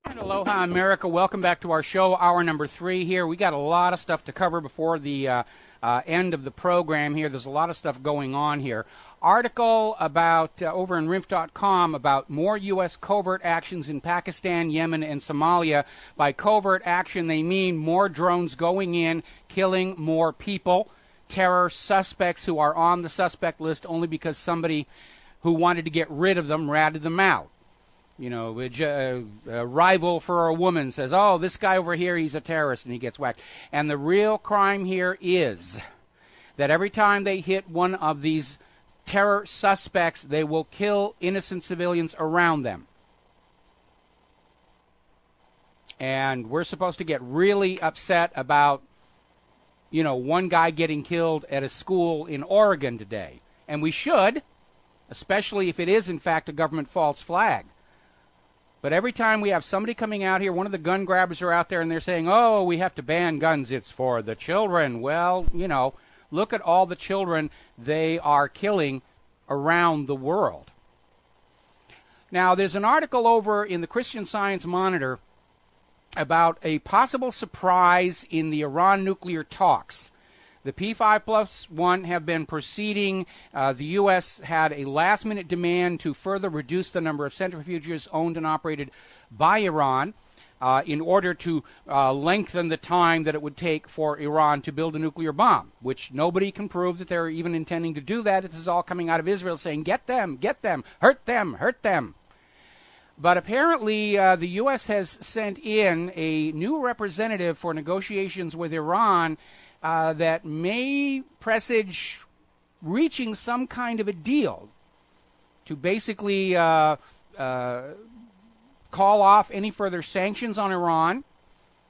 Speaker 2: And aloha, America. Welcome back to our show, hour number 3 here. We got a lot of stuff to cover before the end of the program here. There's a lot of stuff going on here. Article about over in RINF.com about more U.S. covert actions in Pakistan, Yemen, and Somalia. By covert action, they mean more drones going in, killing more people, terror suspects who are on the suspect list only because somebody who wanted to get rid of them ratted them out. You know, a rival for a woman says, oh, this guy over here, he's a terrorist, and he gets whacked. And the real crime here is that every time they hit one of these terror suspects, they will kill innocent civilians around them. And we're supposed to get really upset about, you know, one guy getting killed at a school in Oregon today. And we should, especially if it is, in fact, a government false flag. But every time we have somebody coming out here, one of the gun grabbers are out there and they're saying, oh, we have to ban guns, it's for the children. Well, you know, look at all the children they are killing around the world. Now, there's an article over in the Christian Science Monitor about a possible surprise in the Iran nuclear talks. The P5+1 have been proceeding. The U.S. had a last-minute demand to further reduce the number of centrifuges owned and operated by Iran in order to lengthen the time that it would take for Iran to build a nuclear bomb, which nobody can prove that they're even intending to do that. This is all coming out of Israel saying, get them, hurt them, hurt them. But apparently the U.S. has sent in a new representative for negotiations with Iran that may presage reaching some kind of a deal to basically call off any further sanctions on Iran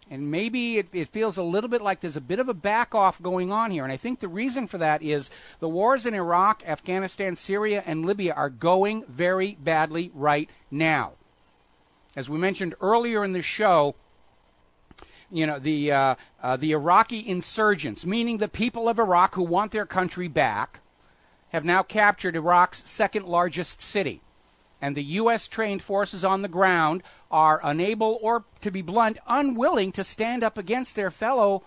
Speaker 2: And maybe it feels a little bit like there's a bit of a back-off going on here. And I think the reason for that is the wars in Iraq, Afghanistan, Syria, and Libya are going very badly right now. As we mentioned earlier in the show, the Iraqi insurgents, meaning the people of Iraq who want their country back, have now captured Iraq's second-largest city. And the U.S. trained forces on the ground are unable, or to be blunt, unwilling to stand up against their fellow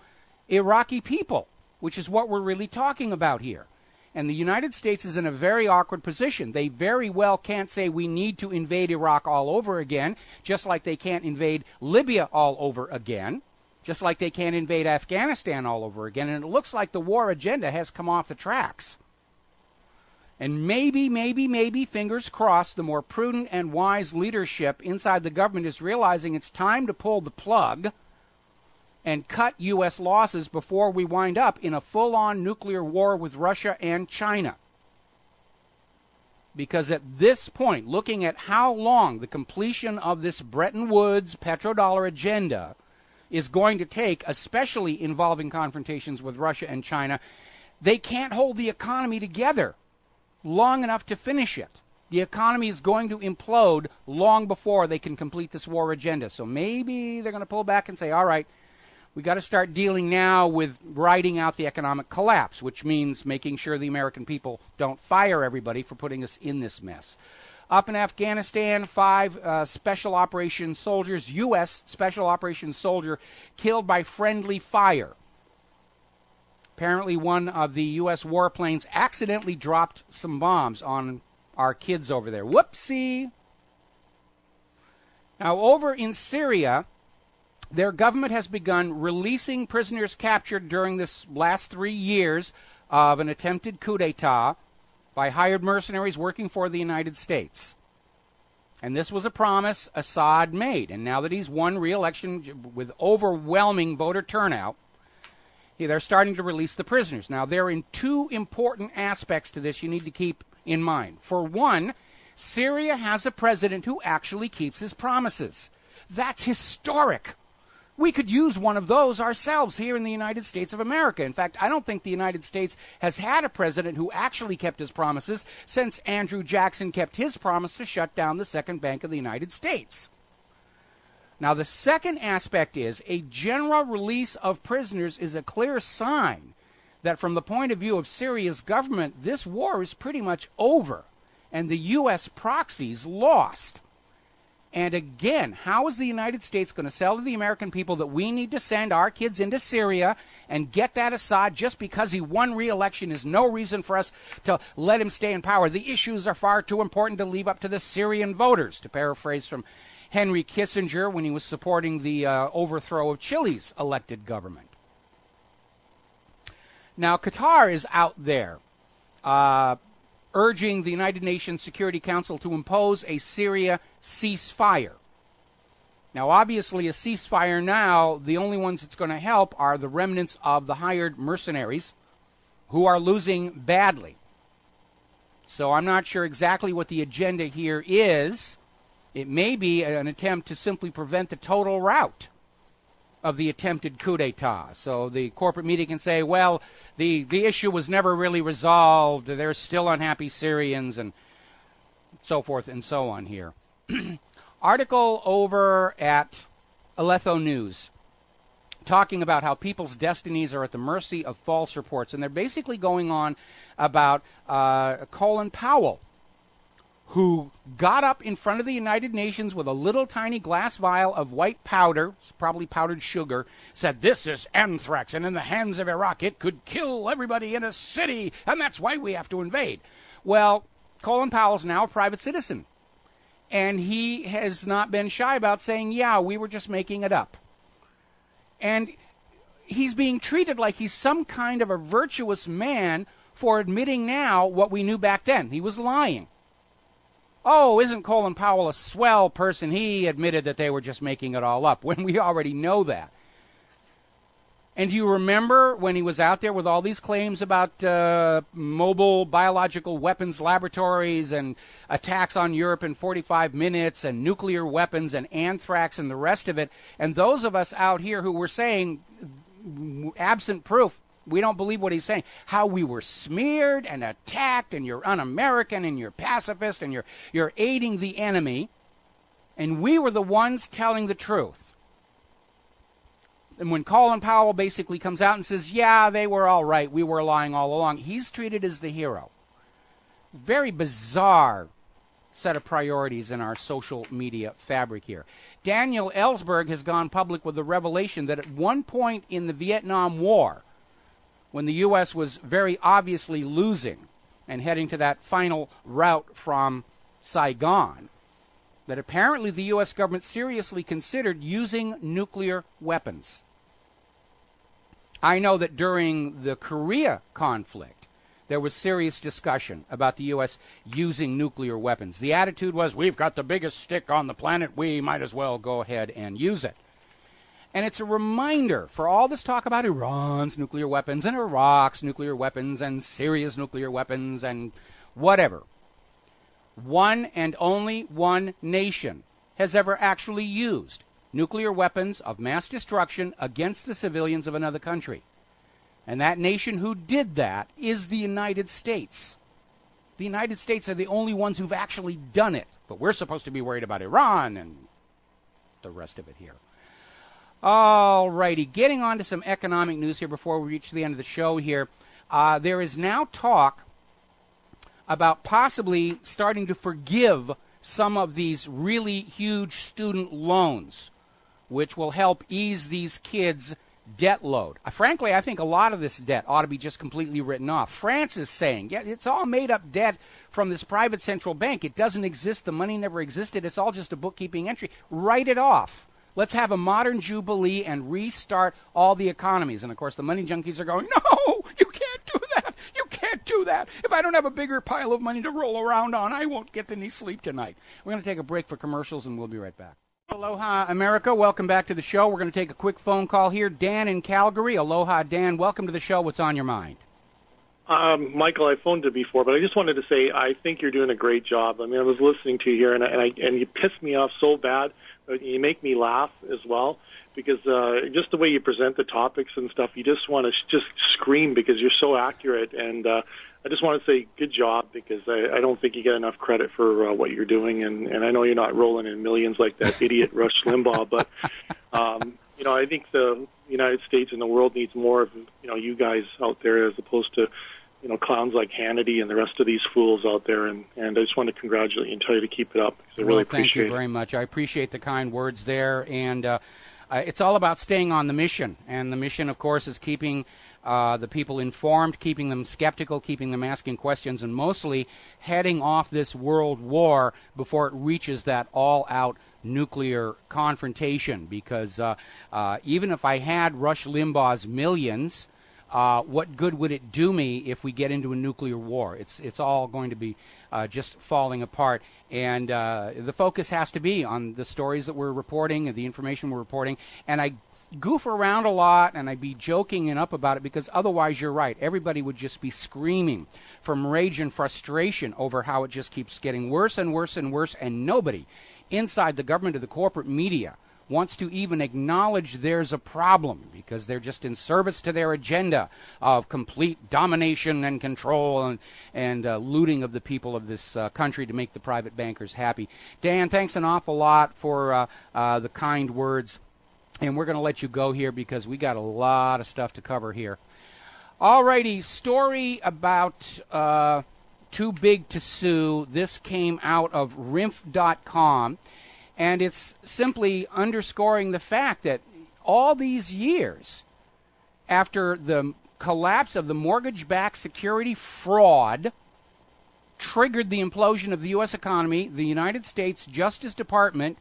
Speaker 2: Iraqi people, which is what we're really talking about here. And the United States is in a very awkward position. They very well can't say we need to invade Iraq all over again, just like they can't invade Libya all over again, just like they can't invade Afghanistan all over again. And it looks like the war agenda has come off the tracks. And maybe, fingers crossed, the more prudent and wise leadership inside the government is realizing it's time to pull the plug and cut U.S. losses before we wind up in a full-on nuclear war with Russia and China. Because at this point, looking at how long the completion of this Bretton Woods petrodollar agenda is going to take, especially involving confrontations with Russia and China, they can't hold the economy together long enough to finish it. The economy is going to implode long before they can complete this war agenda. So maybe they're going to pull back and say, all right, we got to start dealing now with riding out the economic collapse, which means making sure the American people don't fire everybody for putting us in this mess. Up in Afghanistan, 5 special operations soldiers, U.S. special operations soldier, killed by friendly fire. Apparently one of the U.S. warplanes accidentally dropped some bombs on our kids over there. Whoopsie! Now, over in Syria, their government has begun releasing prisoners captured during this last 3 years of an attempted coup d'etat by hired mercenaries working for the United States. And this was a promise Assad made. And now that he's won re-election with overwhelming voter turnout, they're starting to release the prisoners. Now, there are 2 important aspects to this you need to keep in mind. For one, Syria has a president who actually keeps his promises. That's historic. We could use one of those ourselves here in the United States of America. In fact, I don't think the United States has had a president who actually kept his promises since Andrew Jackson kept his promise to shut down the Second Bank of the United States. Now, the second aspect is a general release of prisoners is a clear sign that from the point of view of Syria's government, this war is pretty much over, and the U.S. proxies lost. And again, how is the United States going to sell to the American people that we need to send our kids into Syria and get that Assad just because he won re-election is no reason for us to let him stay in power? The issues are far too important to leave up to the Syrian voters, to paraphrase from Henry Kissinger when he was supporting the overthrow of Chile's elected government. Now, Qatar is out there urging the United Nations Security Council to impose a Syria ceasefire. Now, obviously, a ceasefire now, the only ones it's going to help are the remnants of the hired mercenaries who are losing badly. So I'm not sure exactly what the agenda here is. It may be an attempt to simply prevent the total rout of the attempted coup d'etat. So the corporate media can say, well, the issue was never really resolved. There's still unhappy Syrians and so forth and so on here. Article over at Aleppo News talking about how people's destinies are at the mercy of false reports. And they're basically going on about Colin Powell, who got up in front of the United Nations with a little tiny glass vial of white powder, probably powdered sugar, said, this is anthrax, and in the hands of Iraq it could kill everybody in a city, and that's why we have to invade. Well, Colin Powell's now a private citizen, and he has not been shy about saying, yeah, we were just making it up. And he's being treated like he's some kind of a virtuous man for admitting now what we knew back then. He was lying. Oh, isn't Colin Powell a swell person? He admitted that they were just making it all up, when we already know that. And do you remember when he was out there with all these claims about mobile biological weapons laboratories and attacks on Europe in 45 minutes and nuclear weapons and anthrax and the rest of it? And those of us out here who were saying, absent proof, we don't believe what he's saying, how we were smeared and attacked, and you're un-American and you're pacifist and you're aiding the enemy. And we were the ones telling the truth. And when Colin Powell basically comes out and says, yeah, they were all right, we were lying all along, he's treated as the hero. Very bizarre set of priorities in our social media fabric here. Daniel Ellsberg has gone public with the revelation that at one point in the Vietnam War, when the U.S. was very obviously losing and heading to that final route from Saigon, that apparently the U.S. government seriously considered using nuclear weapons. I know that during the Korea conflict, there was serious discussion about the U.S. using nuclear weapons. The attitude was, we've got the biggest stick on the planet, we might as well go ahead and use it. And it's a reminder for all this talk about Iran's nuclear weapons and Iraq's nuclear weapons and Syria's nuclear weapons and whatever. One and only one nation has ever actually used nuclear weapons of mass destruction against the civilians of another country. And that nation who did that is the United States. The United States are the only ones who've actually done it. But we're supposed to be worried about Iran and the rest of it here. All righty, getting on to some economic news here before we reach the end of the show here. There is now talk about possibly starting to forgive some of these really huge student loans, which will help ease these kids' debt load. Frankly, I think a lot of this debt ought to be just completely written off. France is saying, yeah, it's all made-up debt from this private central bank. It doesn't exist. The money never existed. It's all just a bookkeeping entry. Write it off. Let's have a modern jubilee and restart all the economies. And, of course, the money junkies are going, no, you can't do that. You can't do that. If I don't have a bigger pile of money to roll around on, I won't get any sleep tonight. We're going to take a break for commercials, and we'll be right back. Aloha, America. Welcome back to the show. We're going to take a quick phone call here. Dan in Calgary. Aloha, Dan. Welcome to the show. What's on your mind?
Speaker 11: Michael, I phoned you before, but I just wanted to say I think you're doing a great job. I mean, I was listening to you here, and you pissed me off so bad. You make me laugh as well, because just the way you present the topics and stuff, you just want to just scream because you're so accurate. And I just want to say good job, because I don't think you get enough credit for what you're doing. And I know you're not rolling in millions like that idiot Rush Limbaugh, but I think the United States and the world needs more of you guys out there, as opposed to clowns like Hannity and the rest of these fools out there. And I just want to congratulate you and tell you to keep it up. I really appreciate it.
Speaker 2: Thank you very much. I appreciate the kind words there. And it's all about staying on the mission. And the mission, of course, is keeping the people informed, keeping them skeptical, keeping them asking questions, and mostly heading off this world war before it reaches that all-out nuclear confrontation. Because even if I had Rush Limbaugh's millions, what good would it do me if we get into a nuclear war? It's all going to be just falling apart. And the focus has to be on the stories that we're reporting and the information we're reporting. And I goof around a lot, and I'd be joking and up about it, because otherwise you're right. Everybody would just be screaming from rage and frustration over how it just keeps getting worse and worse and worse, and nobody inside the government or the corporate media wants to even acknowledge there's a problem, because they're just in service to their agenda of complete domination and control and looting of the people of this country to make the private bankers happy. Dan, thanks an awful lot for the kind words, and we're going to let you go here because we got a lot of stuff to cover here. All righty, story about Too Big to Sue. This came out of RINF.com. And it's simply underscoring the fact that all these years after the collapse of the mortgage-backed security fraud triggered the implosion of the U.S. economy, the United States Justice Department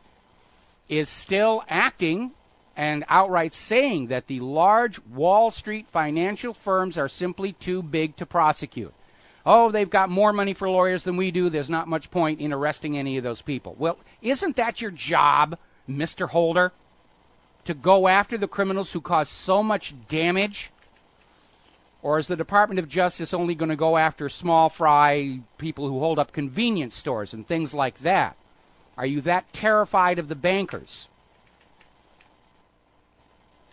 Speaker 2: is still acting and outright saying that the large Wall Street financial firms are simply too big to prosecute. Oh, they've got more money for lawyers than we do. There's not much point in arresting any of those people. Well, isn't that your job, Mr. Holder? to go after the criminals who cause so much damage? Or is the Department of Justice only going to go after small fry people who hold up convenience stores and things like that? Are you that terrified of the bankers?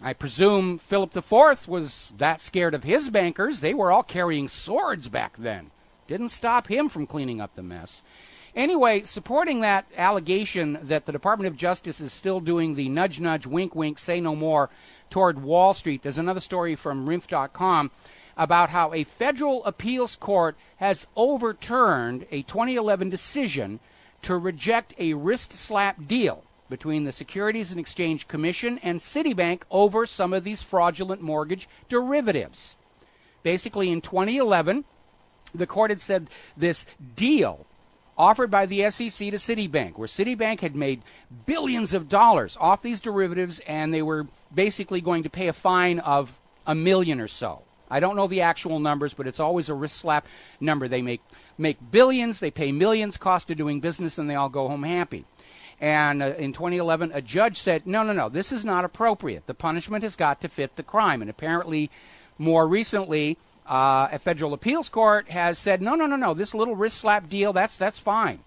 Speaker 2: I presume Philip IV was that scared of his bankers. They were all carrying swords back then. Didn't stop him from cleaning up the mess. Anyway, supporting that allegation that the Department of Justice is still doing the nudge, nudge, wink, wink, say no more toward Wall Street, there's another story from RINF.com about how a federal appeals court has overturned a 2011 decision to reject a wrist slap deal between the Securities and Exchange Commission and Citibank over some of these fraudulent mortgage derivatives. Basically, in 2011, the court had said this deal offered by the SEC to Citibank, where Citibank had made billions of dollars off these derivatives, and they were basically going to pay a fine of $1 million or so. I don't know the actual numbers, but it's always a wrist slap number. They make billions, they pay millions, cost of doing business, and they all go home happy. And in 2011, a judge said, no, this is not appropriate. The punishment has got to fit the crime. And apparently, more recently, a federal appeals court has said, no, this little wrist slap deal, that's fine.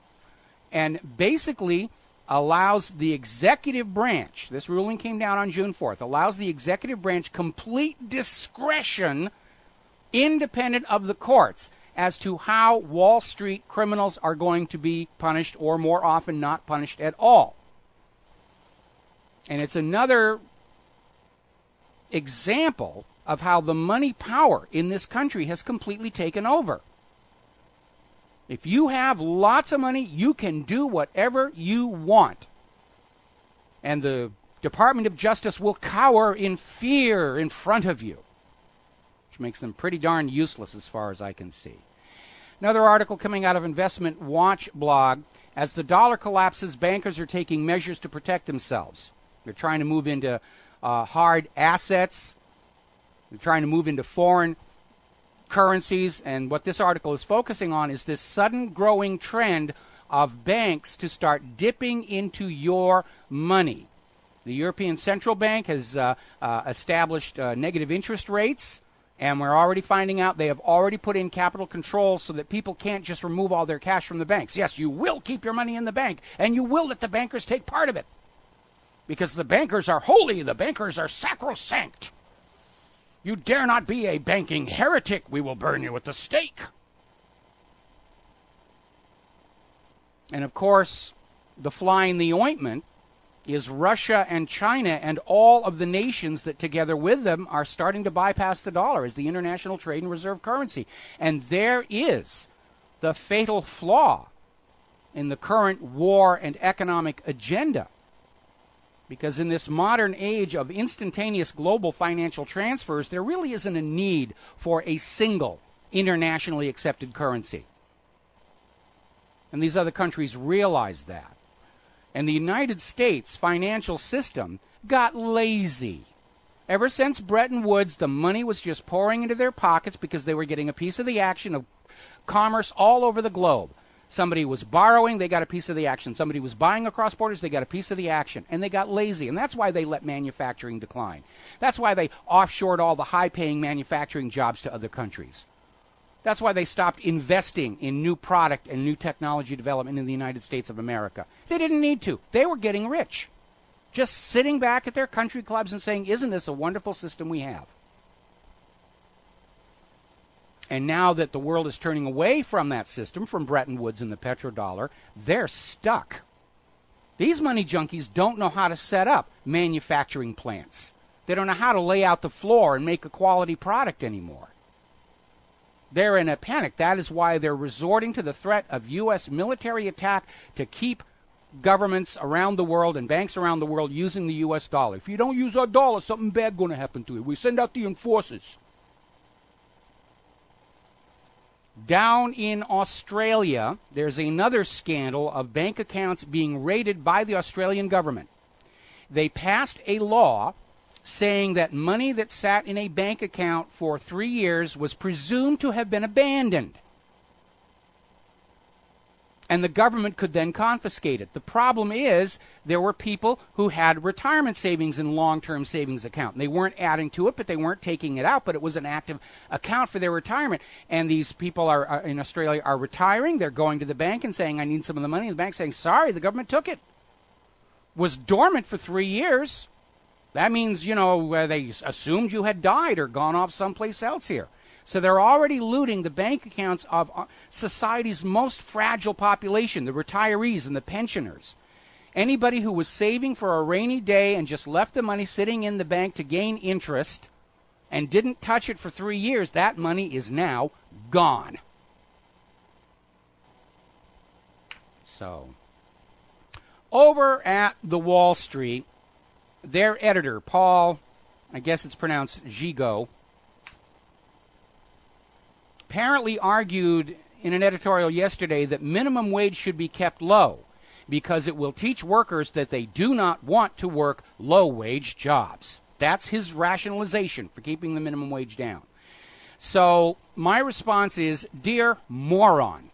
Speaker 2: And basically allows the executive branch, this ruling came down on June 4th, allows the executive branch complete discretion, independent of the courts, as to how Wall Street criminals are going to be punished, or more often not punished at all. And it's another example of how the money power in this country has completely taken over. If you have lots of money, you can do whatever you want. And the Department of Justice will cower in fear in front of you, which makes them pretty darn useless as far as I can see. Another article coming out of Investment Watch blog, as the dollar collapses, bankers are taking measures to protect themselves. They're trying to move into hard assets. They're trying to move into foreign currencies. And what this article is focusing on is this sudden growing trend of banks to start dipping into your money. The European Central Bank has established negative interest rates. And we're already finding out they have already put in capital controls so that people can't just remove all their cash from the banks. Yes, you will keep your money in the bank, and you will let the bankers take part of it. Because the bankers are holy, the bankers are sacrosanct. You dare not be a banking heretic, we will burn you at the stake. And of course, the fly in the ointment is Russia and China and all of the nations that together with them are starting to bypass the dollar as the international trade and reserve currency. And there is the fatal flaw in the current war and economic agenda. Because in this modern age of instantaneous global financial transfers, there really isn't a need for a single internationally accepted currency. And these other countries realize that. And the United States financial system got lazy. Ever since Bretton Woods, the money was just pouring into their pockets because they were getting a piece of the action of commerce all over the globe. Somebody was borrowing, they got a piece of the action. Somebody was buying across borders, they got a piece of the action. And they got lazy. And that's why they let manufacturing decline. That's why they offshored all the high-paying manufacturing jobs to other countries. That's why they stopped investing in new product and new technology development in the United States of America. They didn't need to. They were getting rich. Just sitting back at their country clubs and saying, isn't this a wonderful system we have? And now that the world is turning away from that system, from Bretton Woods and the petrodollar, they're stuck. These money junkies don't know how to set up manufacturing plants. They don't know how to lay out the floor and make a quality product anymore. They're in a panic. That is why they're resorting to the threat of U.S. military attack to keep governments around the world and banks around the world using the U.S. dollar. If you don't use our dollar, something bad going to happen to you. We send out the enforcers. Down in Australia, there's another scandal of bank accounts being raided by the Australian government. They passed a law saying that money that sat in a bank account for 3 years was presumed to have been abandoned. and the government could then confiscate it. The problem is there were people who had retirement savings in long-term savings account. They weren't adding to it, but they weren't taking it out, but it was an active account for their retirement. And these people are in Australia are retiring. They're going to the bank and saying, I need some of the money. And the bank's saying, sorry, the government took it. Was dormant for 3 years. That means, they assumed you had died or gone off someplace else here. So they're already looting the bank accounts of society's most fragile population, the retirees and the pensioners. Anybody who was saving for a rainy day and just left the money sitting in the bank to gain interest and didn't touch it for 3 years, that money is now gone. So, over at the Wall Street, their editor, Paul, I guess it's pronounced Gigot, apparently argued in an editorial yesterday that minimum wage should be kept low because it will teach workers that they do not want to work low-wage jobs. That's his rationalization for keeping the minimum wage down. So my response is, dear moron,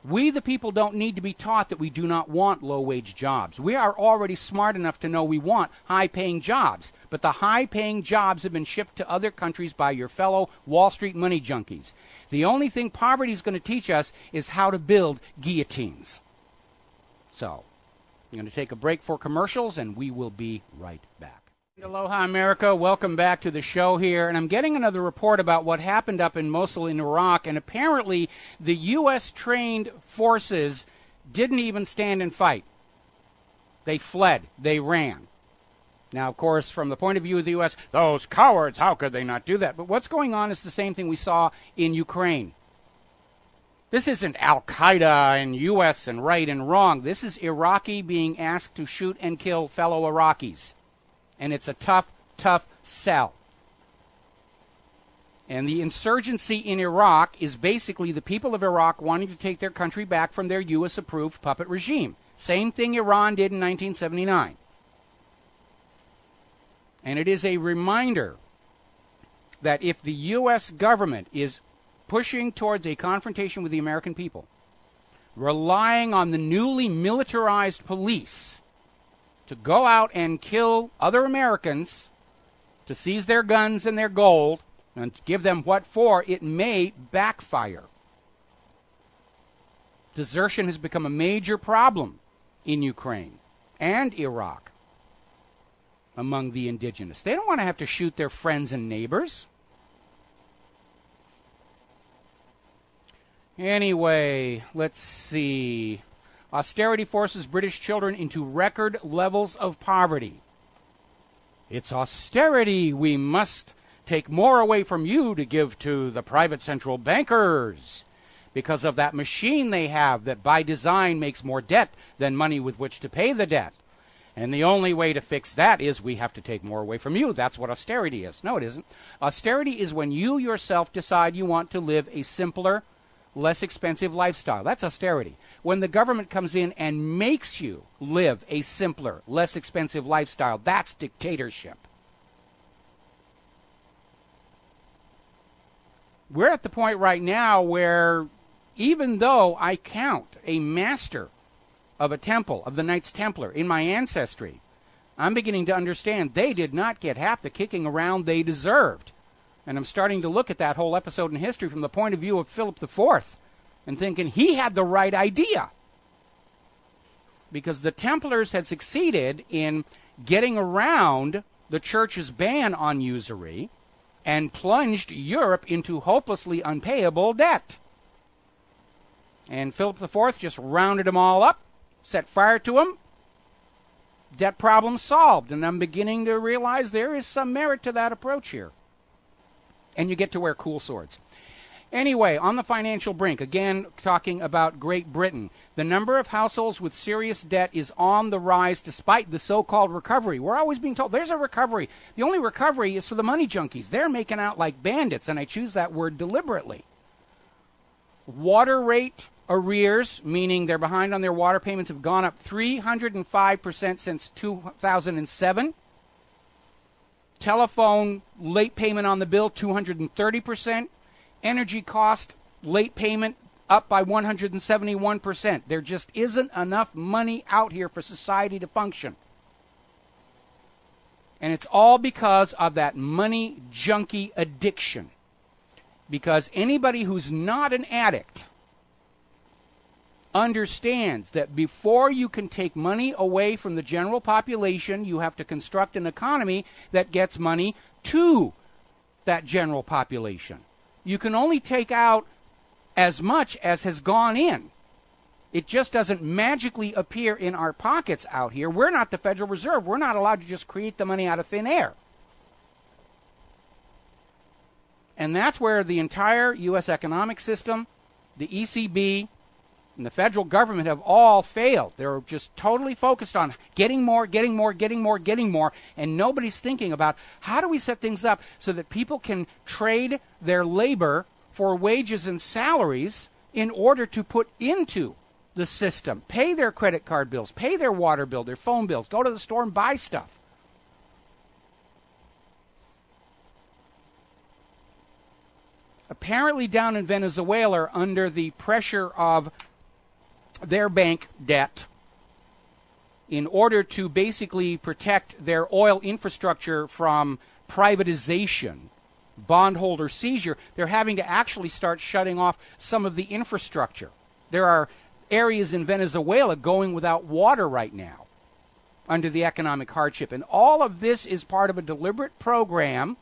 Speaker 2: we the people don't need to be taught that we do not want low-wage jobs. We are already smart enough to know we want high-paying jobs, but the high-paying jobs have been shipped to other countries by your fellow Wall Street money junkies. The only thing poverty is going to teach us is how to build guillotines. So, I'm going to take a break for commercials, and we will be right back. Aloha, America. Welcome back to the show here. And I'm getting another report about what happened up in Mosul in Iraq. And apparently the U.S.-trained forces didn't even stand and fight. They fled. They ran. Now, of course, from the point of view of the U.S., those cowards, how could they not do that? But what's going on is the same thing we saw in Ukraine. This isn't Al-Qaeda and U.S. and right and wrong. This is Iraqi being asked to shoot and kill fellow Iraqis. And it's a tough, tough sell. And the insurgency in Iraq is basically the people of Iraq wanting to take their country back from their U.S.-approved puppet regime. Same thing Iran did in 1979. And it is a reminder that if the U.S. government is pushing towards a confrontation with the American people, relying on the newly militarized police to go out and kill other Americans, to seize their guns and their gold, and to give them what for, it may backfire. Desertion has become a major problem in Ukraine and Iraq among the indigenous. They don't want to have to shoot their friends and neighbors. Anyway, let's see. Austerity forces British children into record levels of poverty. It's austerity. We must take more away from you to give to the private central bankers because of that machine they have that by design makes more debt than money with which to pay the debt. And the only way to fix that is we have to take more away from you. That's what austerity is. No, it isn't. Austerity is when you yourself decide you want to live a simpler, less expensive lifestyle. That's austerity. When the government comes in and makes you live a simpler, less expensive lifestyle, that's dictatorship. We're at the point right now where even though I count a master of a temple, of the Knights Templar, in my ancestry, I'm beginning to understand they did not get half the kicking around they deserved. And I'm starting to look at that whole episode in history from the point of view of Philip IV and thinking he had the right idea. Because the Templars had succeeded in getting around the church's ban on usury and plunged Europe into hopelessly unpayable debt. And Philip IV just rounded them all up, set fire to them, debt problem solved. And I'm beginning to realize there is some merit to that approach here. And you get to wear cool swords. Anyway, on the financial brink, again talking about Great Britain, the number of households with serious debt is on the rise despite the so-called recovery. We're always being told there's a recovery. The only recovery is for the money junkies. They're making out like bandits, and I choose that word deliberately. Water rate arrears, meaning they're behind on their water payments, have gone up 305% since 2007. Telephone late payment on the bill, 230%. Energy cost late payment up by 171%. There just isn't enough money out here for society to function. And it's all because of that money junkie addiction. Because anybody who's not an addict understands that before you can take money away from the general population, you have to construct an economy that gets money to that general population. You can only take out as much as has gone in. It just doesn't magically appear in our pockets out here. We're not the Federal Reserve. We're not allowed to just create the money out of thin air. And that's where the entire U.S. economic system, the ECB, and the federal government have all failed. They're just totally focused on getting more, and nobody's thinking about how do we set things up so that people can trade their labor for wages and salaries in order to put into the system, pay their credit card bills, pay their water bill, their phone bills, go to the store and buy stuff. Apparently down in Venezuela, under the pressure of their bank debt, in order to basically protect their oil infrastructure from privatization, bondholder seizure, they're having to actually start shutting off some of the infrastructure. There are areas in Venezuela going without water right now under the economic hardship. And all of this is part of a deliberate program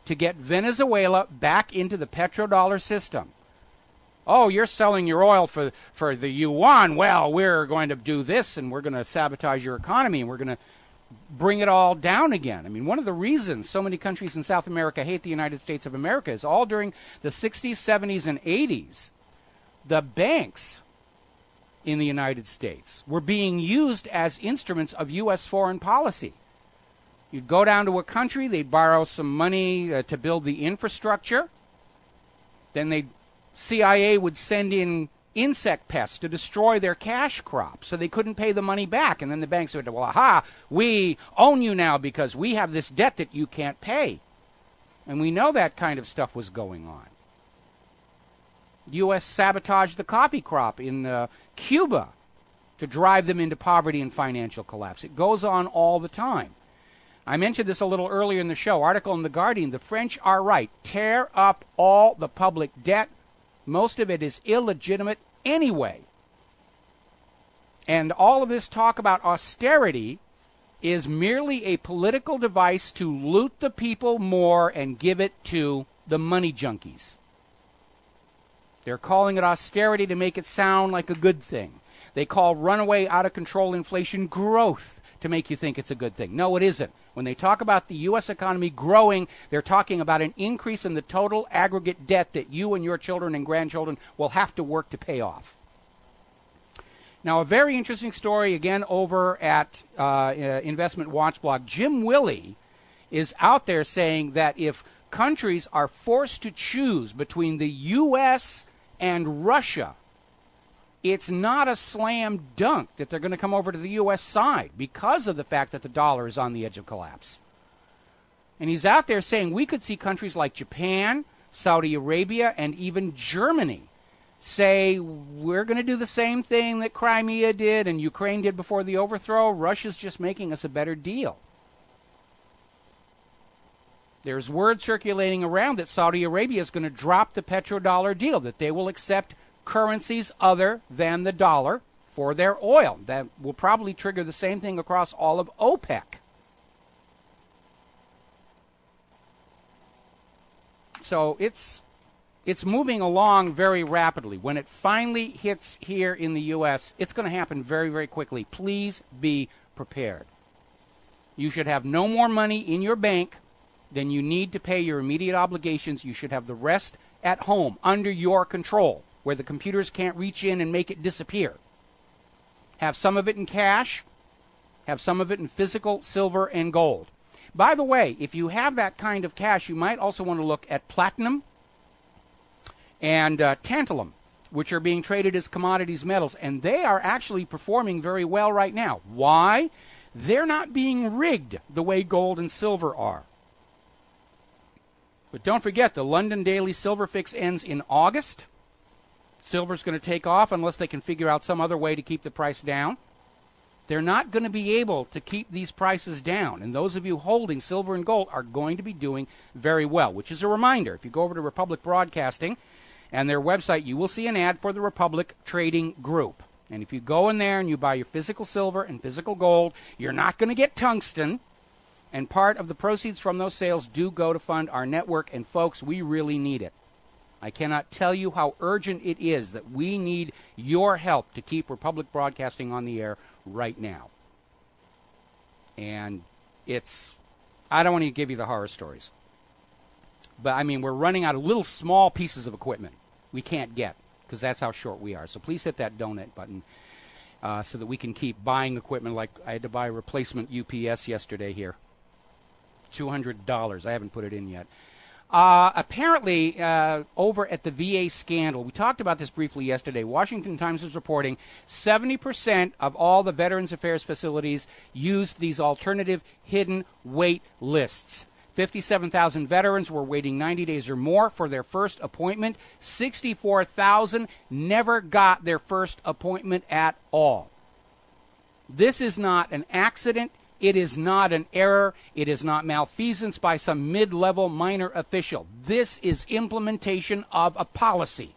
Speaker 2: to get Venezuela back into the petrodollar system. Oh, you're selling your oil for the yuan. Well, we're going to do this, and we're going to sabotage your economy, and we're going to bring it all down again. I mean, one of the reasons so many countries in South America hate the United States of America is all during the 60s, 70s, and 80s, the banks in the United States were being used as instruments of U.S. foreign policy. You'd go down to a country, they'd borrow some money to build the infrastructure. Then CIA would send in insect pests to destroy their cash crop, so they couldn't pay the money back. And then the banks would, well, aha, we own you now because we have this debt that you can't pay. And we know that kind of stuff was going on. The U.S. sabotaged the coffee crop in Cuba to drive them into poverty and financial collapse. It goes on all the time. I mentioned this a little earlier in the show. Article in The Guardian, the French are right. Tear up all the public debt. Most of it is illegitimate anyway. And all of this talk about austerity is merely a political device to loot the people more and give it to the money junkies. They're calling it austerity to make it sound like a good thing. They call runaway, out-of-control inflation growth to make you think it's a good thing. No, it isn't. When they talk about the U.S. economy growing, they're talking about an increase in the total aggregate debt that you and your children and grandchildren will have to work to pay off. Now, a very interesting story, again, over at Investment Watch blog. Jim Willey is out there saying that if countries are forced to choose between the U.S. and Russia, it's not a slam dunk that they're going to come over to the U.S. side because of the fact that the dollar is on the edge of collapse. And he's out there saying we could see countries like Japan, Saudi Arabia, and even Germany say we're going to do the same thing that Crimea did and Ukraine did before the overthrow. Russia's just making us a better deal. There's word circulating around that Saudi Arabia is going to drop the petrodollar deal, that they will accept currencies other than the dollar for their oil. That will probably trigger the same thing across all of OPEC. So it's moving along very rapidly. When it finally hits here in the U.S., it's going to happen very, very quickly. Please be prepared. You should have no more money in your bank than you need to pay your immediate obligations. You should have the rest at home, under your control, where the computers can't reach in and make it disappear. Have some of it in cash. Have some of it in physical silver and gold. By the way, if you have that kind of cash, you might also want to look at platinum and tantalum, which are being traded as commodities metals, and they are actually performing very well right now. Why? They're not being rigged the way gold and silver are. But don't forget, the London Daily Silver Fix ends in August. silver's going to take off unless they can figure out some other way to keep the price down. They're not going to be able to keep these prices down. And those of you holding silver and gold are going to be doing very well, which is a reminder. If you go over to Republic Broadcasting and their website, you will see an ad for the Republic Trading Group. And if you go in there and you buy your physical silver and physical gold, you're not going to get tungsten. And part of the proceeds from those sales do go to fund our network. And, folks, we really need it. I cannot tell you how urgent it is that we need your help to keep Republic Broadcasting on the air right now. And I don't want to give you the horror stories. But, I mean, we're running out of little small pieces of equipment we can't get because that's how short we are. So please hit that donate button so that we can keep buying equipment. Like I had to buy a replacement UPS yesterday here. $200. I haven't put it in yet. Apparently, over at the VA scandal, we talked about this briefly yesterday. Washington Times is reporting 70% of all the Veterans Affairs facilities used these alternative hidden wait lists. 57,000 veterans were waiting 90 days or more for their first appointment. 64,000 never got their first appointment at all. This is not an accident. It is not an error. It is not malfeasance by some mid-level minor official. This is implementation of a policy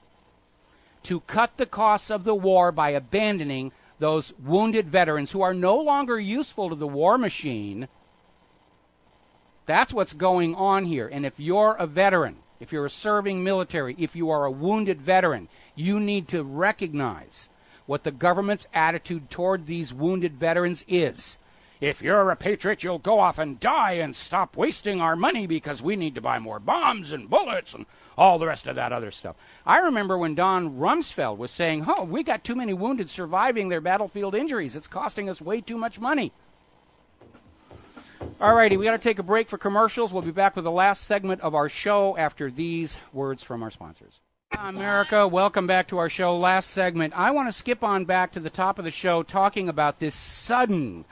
Speaker 2: to cut the costs of the war by abandoning those wounded veterans who are no longer useful to the war machine. That's what's going on here. And if you're a veteran, if you're a serving military, if you are a wounded veteran, you need to recognize what the government's attitude toward these wounded veterans is. If you're a patriot, you'll go off and die and stop wasting our money because we need to buy more bombs and bullets and all the rest of that other stuff. I remember when Don Rumsfeld was saying, we got too many wounded surviving their battlefield injuries. It's costing us way too much money. All righty, we got to take a break for commercials. We'll be back with the last segment of our show after these words from our sponsors. America, welcome back to our show. Last segment. I want to skip on back to the top of the show talking about this sudden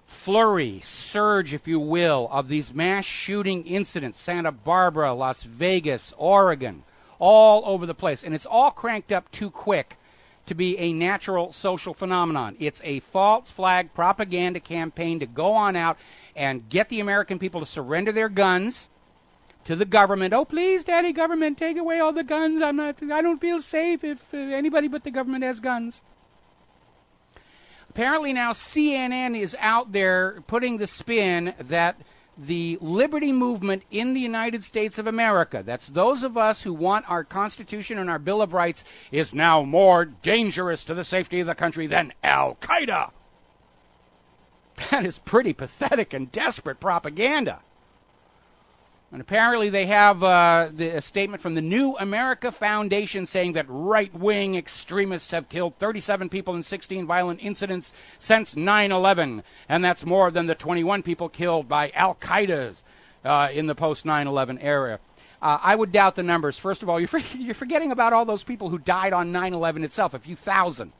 Speaker 2: flurry, surge, if you will, of these mass shooting incidents, Santa Barbara, Las Vegas, Oregon, all over the place. And it's all cranked up too quick to be a natural social phenomenon. It's a false flag propaganda campaign to go on out and get the American people to surrender their guns to the government. Oh, please, Daddy, government, take away all the guns. I don't feel safe if anybody but the government has guns. Apparently now CNN is out there putting the spin that the liberty movement in the United States of America, that's those of us who want our Constitution and our Bill of Rights, is now more dangerous to the safety of the country than Al-Qaeda. That is pretty pathetic and desperate propaganda. And apparently they have a statement from the New America Foundation saying that right-wing extremists have killed 37 people in 16 violent incidents since 9/11. And that's more than the 21 people killed by Al-Qaeda in the post-9/11 era. I would doubt the numbers. First of all, you're forgetting about all those people who died on 9/11 itself, a few thousand.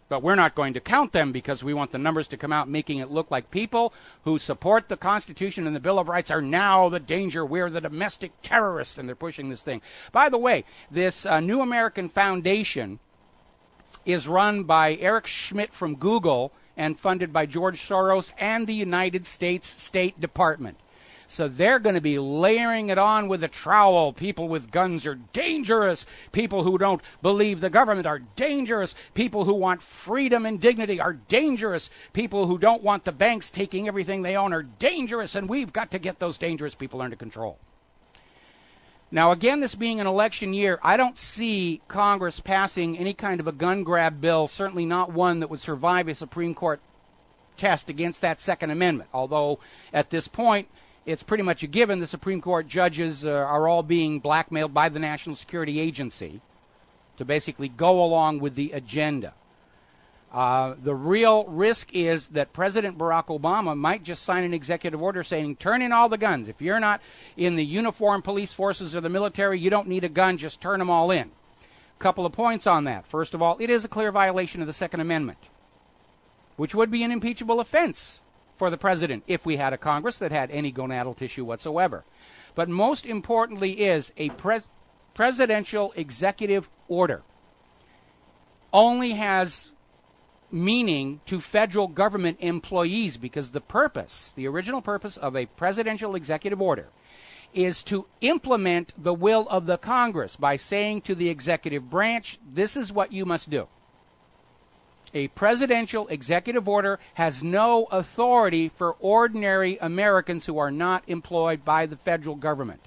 Speaker 2: But we're not going to count them because we want the numbers to come out making it look like people who support the Constitution and the Bill of Rights are now the danger. We're the domestic terrorists, and they're pushing this thing. By the way, this New American Foundation is run by Eric Schmidt from Google and funded by George Soros and the United States State Department. So they're going to be layering it on with a trowel. People with guns are dangerous. People who don't believe the government are dangerous. People who want freedom and dignity are dangerous. People who don't want the banks taking everything they own are dangerous, and we've got to get those dangerous people under control. Now, again, this being an election year, I don't see Congress passing any kind of a gun grab bill, certainly not one that would survive a Supreme Court test against that Second Amendment, although at this point, it's pretty much a given the Supreme Court judges are all being blackmailed by the National Security Agency to basically go along with the agenda. The real risk is that President Barack Obama might just sign an executive order saying, turn in all the guns. If you're not in the uniformed police forces or the military, you don't need a gun, just turn them all in. A couple of points on that. First of all, it is a clear violation of the Second Amendment, which would be an impeachable offense for the president if we had a Congress that had any gonadal tissue whatsoever. But most importantly is presidential executive order only has meaning to federal government employees, because the original purpose of a presidential executive order is to implement the will of the Congress by saying to the executive branch, this is what you must do. A presidential executive order has no authority for ordinary Americans who are not employed by the federal government.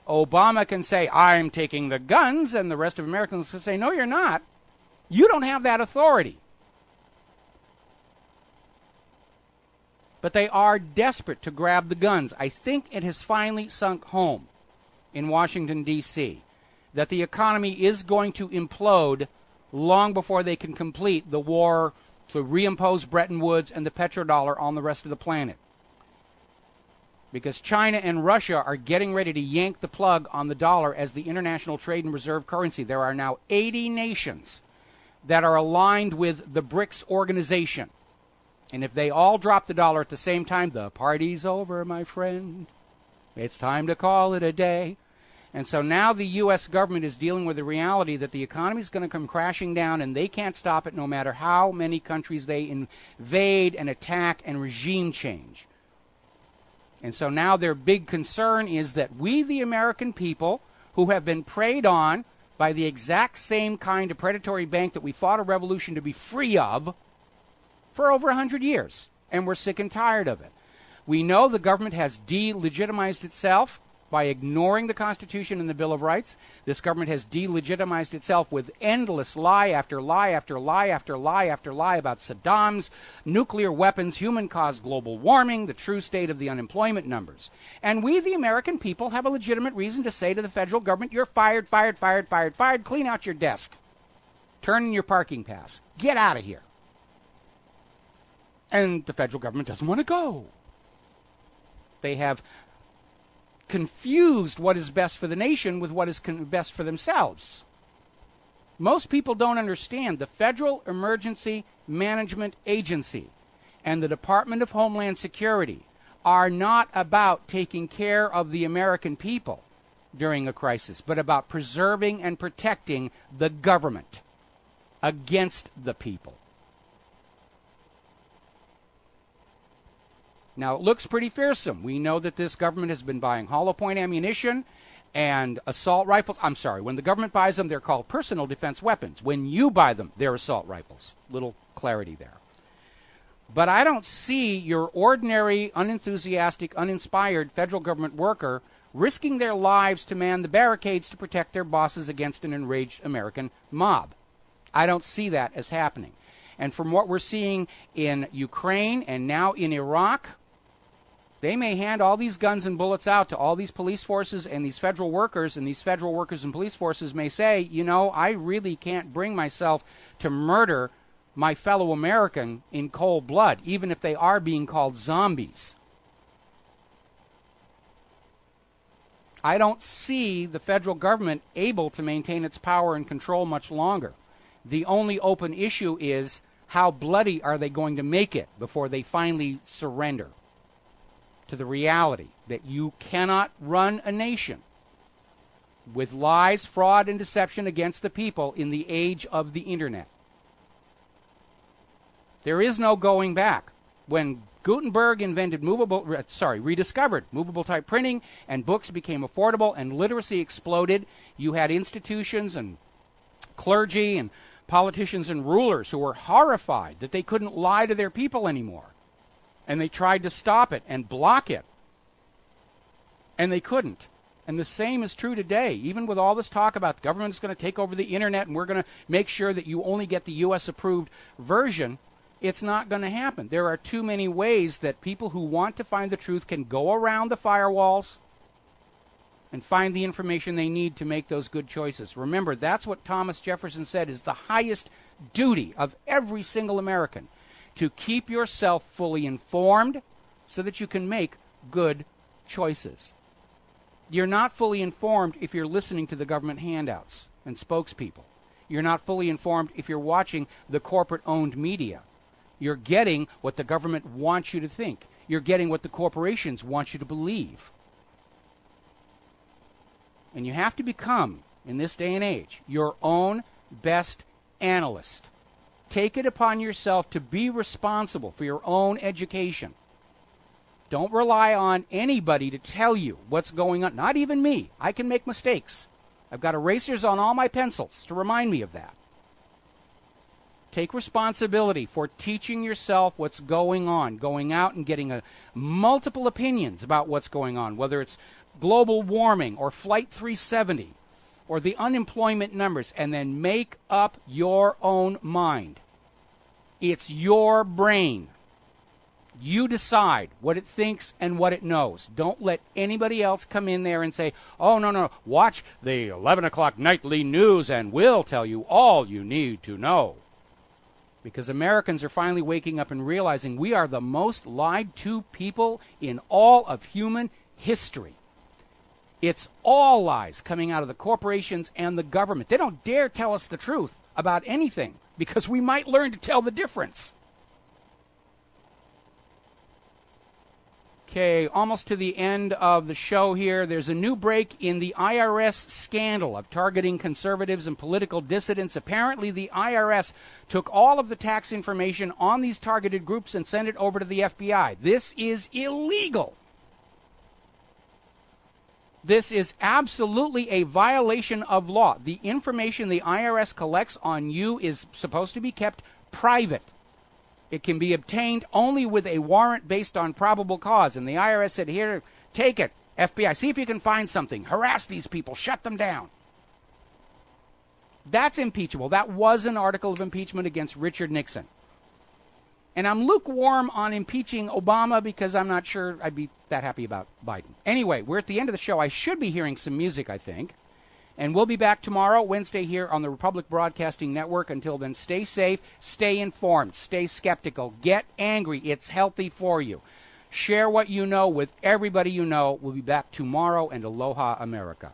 Speaker 2: Obama can say, I'm taking the guns, and the rest of Americans can say, no, you're not. You don't have that authority. But they are desperate to grab the guns. I think it has finally sunk home in Washington, D.C., that the economy is going to implode long before they can complete the war to reimpose Bretton Woods and the petrodollar on the rest of the planet. Because China and Russia are getting ready to yank the plug on the dollar as the international trade and reserve currency. There are now 80 nations that are aligned with the BRICS organization. And if they all drop the dollar at the same time, the party's over, my friend. It's time to call it a day. And so now the U.S. government is dealing with the reality that the economy is going to come crashing down, and they can't stop it no matter how many countries they invade and attack and regime change. And so now their big concern is that we, the American people, who have been preyed on by the exact same kind of predatory bank that we fought a revolution to be free of for over 100 years, and we're sick and tired of it. We know the government has delegitimized itself by ignoring the Constitution and the Bill of Rights. This government has delegitimized itself with endless lie after lie after lie after lie after lie about Saddam's nuclear weapons, human-caused global warming, the true state of the unemployment numbers. And we, the American people, have a legitimate reason to say to the federal government, you're fired, fired, fired, fired, fired. Clean out your desk. Turn in your parking pass. Get out of here. And the federal government doesn't want to go. They have confused what is best for the nation with what is best for themselves. Most people don't understand the Federal Emergency Management Agency and the Department of Homeland Security are not about taking care of the American people during a crisis, but about preserving and protecting the government against the people. Now, it looks pretty fearsome. We know that this government has been buying hollow point ammunition and assault rifles. I'm sorry, when the government buys them, they're called personal defense weapons. When you buy them, they're assault rifles. Little clarity there. But I don't see your ordinary, unenthusiastic, uninspired federal government worker risking their lives to man the barricades to protect their bosses against an enraged American mob. I don't see that as happening. And from what we're seeing in Ukraine and now in Iraq, they may hand all these guns and bullets out to all these police forces and these federal workers, and these federal workers and police forces may say, you know, I really can't bring myself to murder my fellow American in cold blood, even if they are being called zombies. I don't see the federal government able to maintain its power and control much longer. The only open issue is how bloody are they going to make it before they finally surrender to the reality that you cannot run a nation with lies, fraud, and deception against the people in the age of the internet. There is no going back. When Gutenberg rediscovered movable type printing and books became affordable and literacy exploded, you had institutions and clergy and politicians and rulers who were horrified that they couldn't lie to their people anymore. And they tried to stop it and block it. And they couldn't. And the same is true today. Even with all this talk about the government is going to take over the internet and we're going to make sure that you only get the U.S. approved version, it's not going to happen. There are too many ways that people who want to find the truth can go around the firewalls and find the information they need to make those good choices. Remember, that's what Thomas Jefferson said is the highest duty of every single American, to keep yourself fully informed so that you can make good choices. You're not fully informed if you're listening to the government handouts and spokespeople. You're not fully informed if you're watching the corporate-owned media. You're getting what the government wants you to think. You're getting what the corporations want you to believe. and you have to become, in this day and age, your own best analyst. Take it upon yourself to be responsible for your own education. Don't rely on anybody to tell you what's going on. Not even me. I can make mistakes. I've got erasers on all my pencils to remind me of that. Take responsibility for teaching yourself what's going on, going out and getting multiple opinions about what's going on, whether it's global warming or Flight 370 or the unemployment numbers, and then make up your own mind. It's your brain. You decide what it thinks and what it knows. Don't let anybody else come in there and say, oh, no, watch the 11 o'clock nightly news and we'll tell you all you need to know. Because Americans are finally waking up and realizing we are the most lied to people in all of human history. It's all lies coming out of the corporations and the government. They don't dare tell us the truth about anything because we might learn to tell the difference. Okay, almost to the end of the show here. There's a new break in the IRS scandal of targeting conservatives and political dissidents. Apparently, the IRS took all of the tax information on these targeted groups and sent it over to the FBI. This is illegal. This is absolutely a violation of law. The information the IRS collects on you is supposed to be kept private. It can be obtained only with a warrant based on probable cause. And the IRS said, here, take it, FBI. See if you can find something. Harass these people. Shut them down. That's impeachable. That was an article of impeachment against Richard Nixon. And I'm lukewarm on impeaching Obama because I'm not sure I'd be that happy about Biden. Anyway, we're at the end of the show. I should be hearing some music, I think. And we'll be back tomorrow, Wednesday, here on the Republic Broadcasting Network. Until then, stay safe, stay informed, stay skeptical, get angry. It's healthy for you. Share what you know with everybody you know. We'll be back tomorrow, and aloha, America.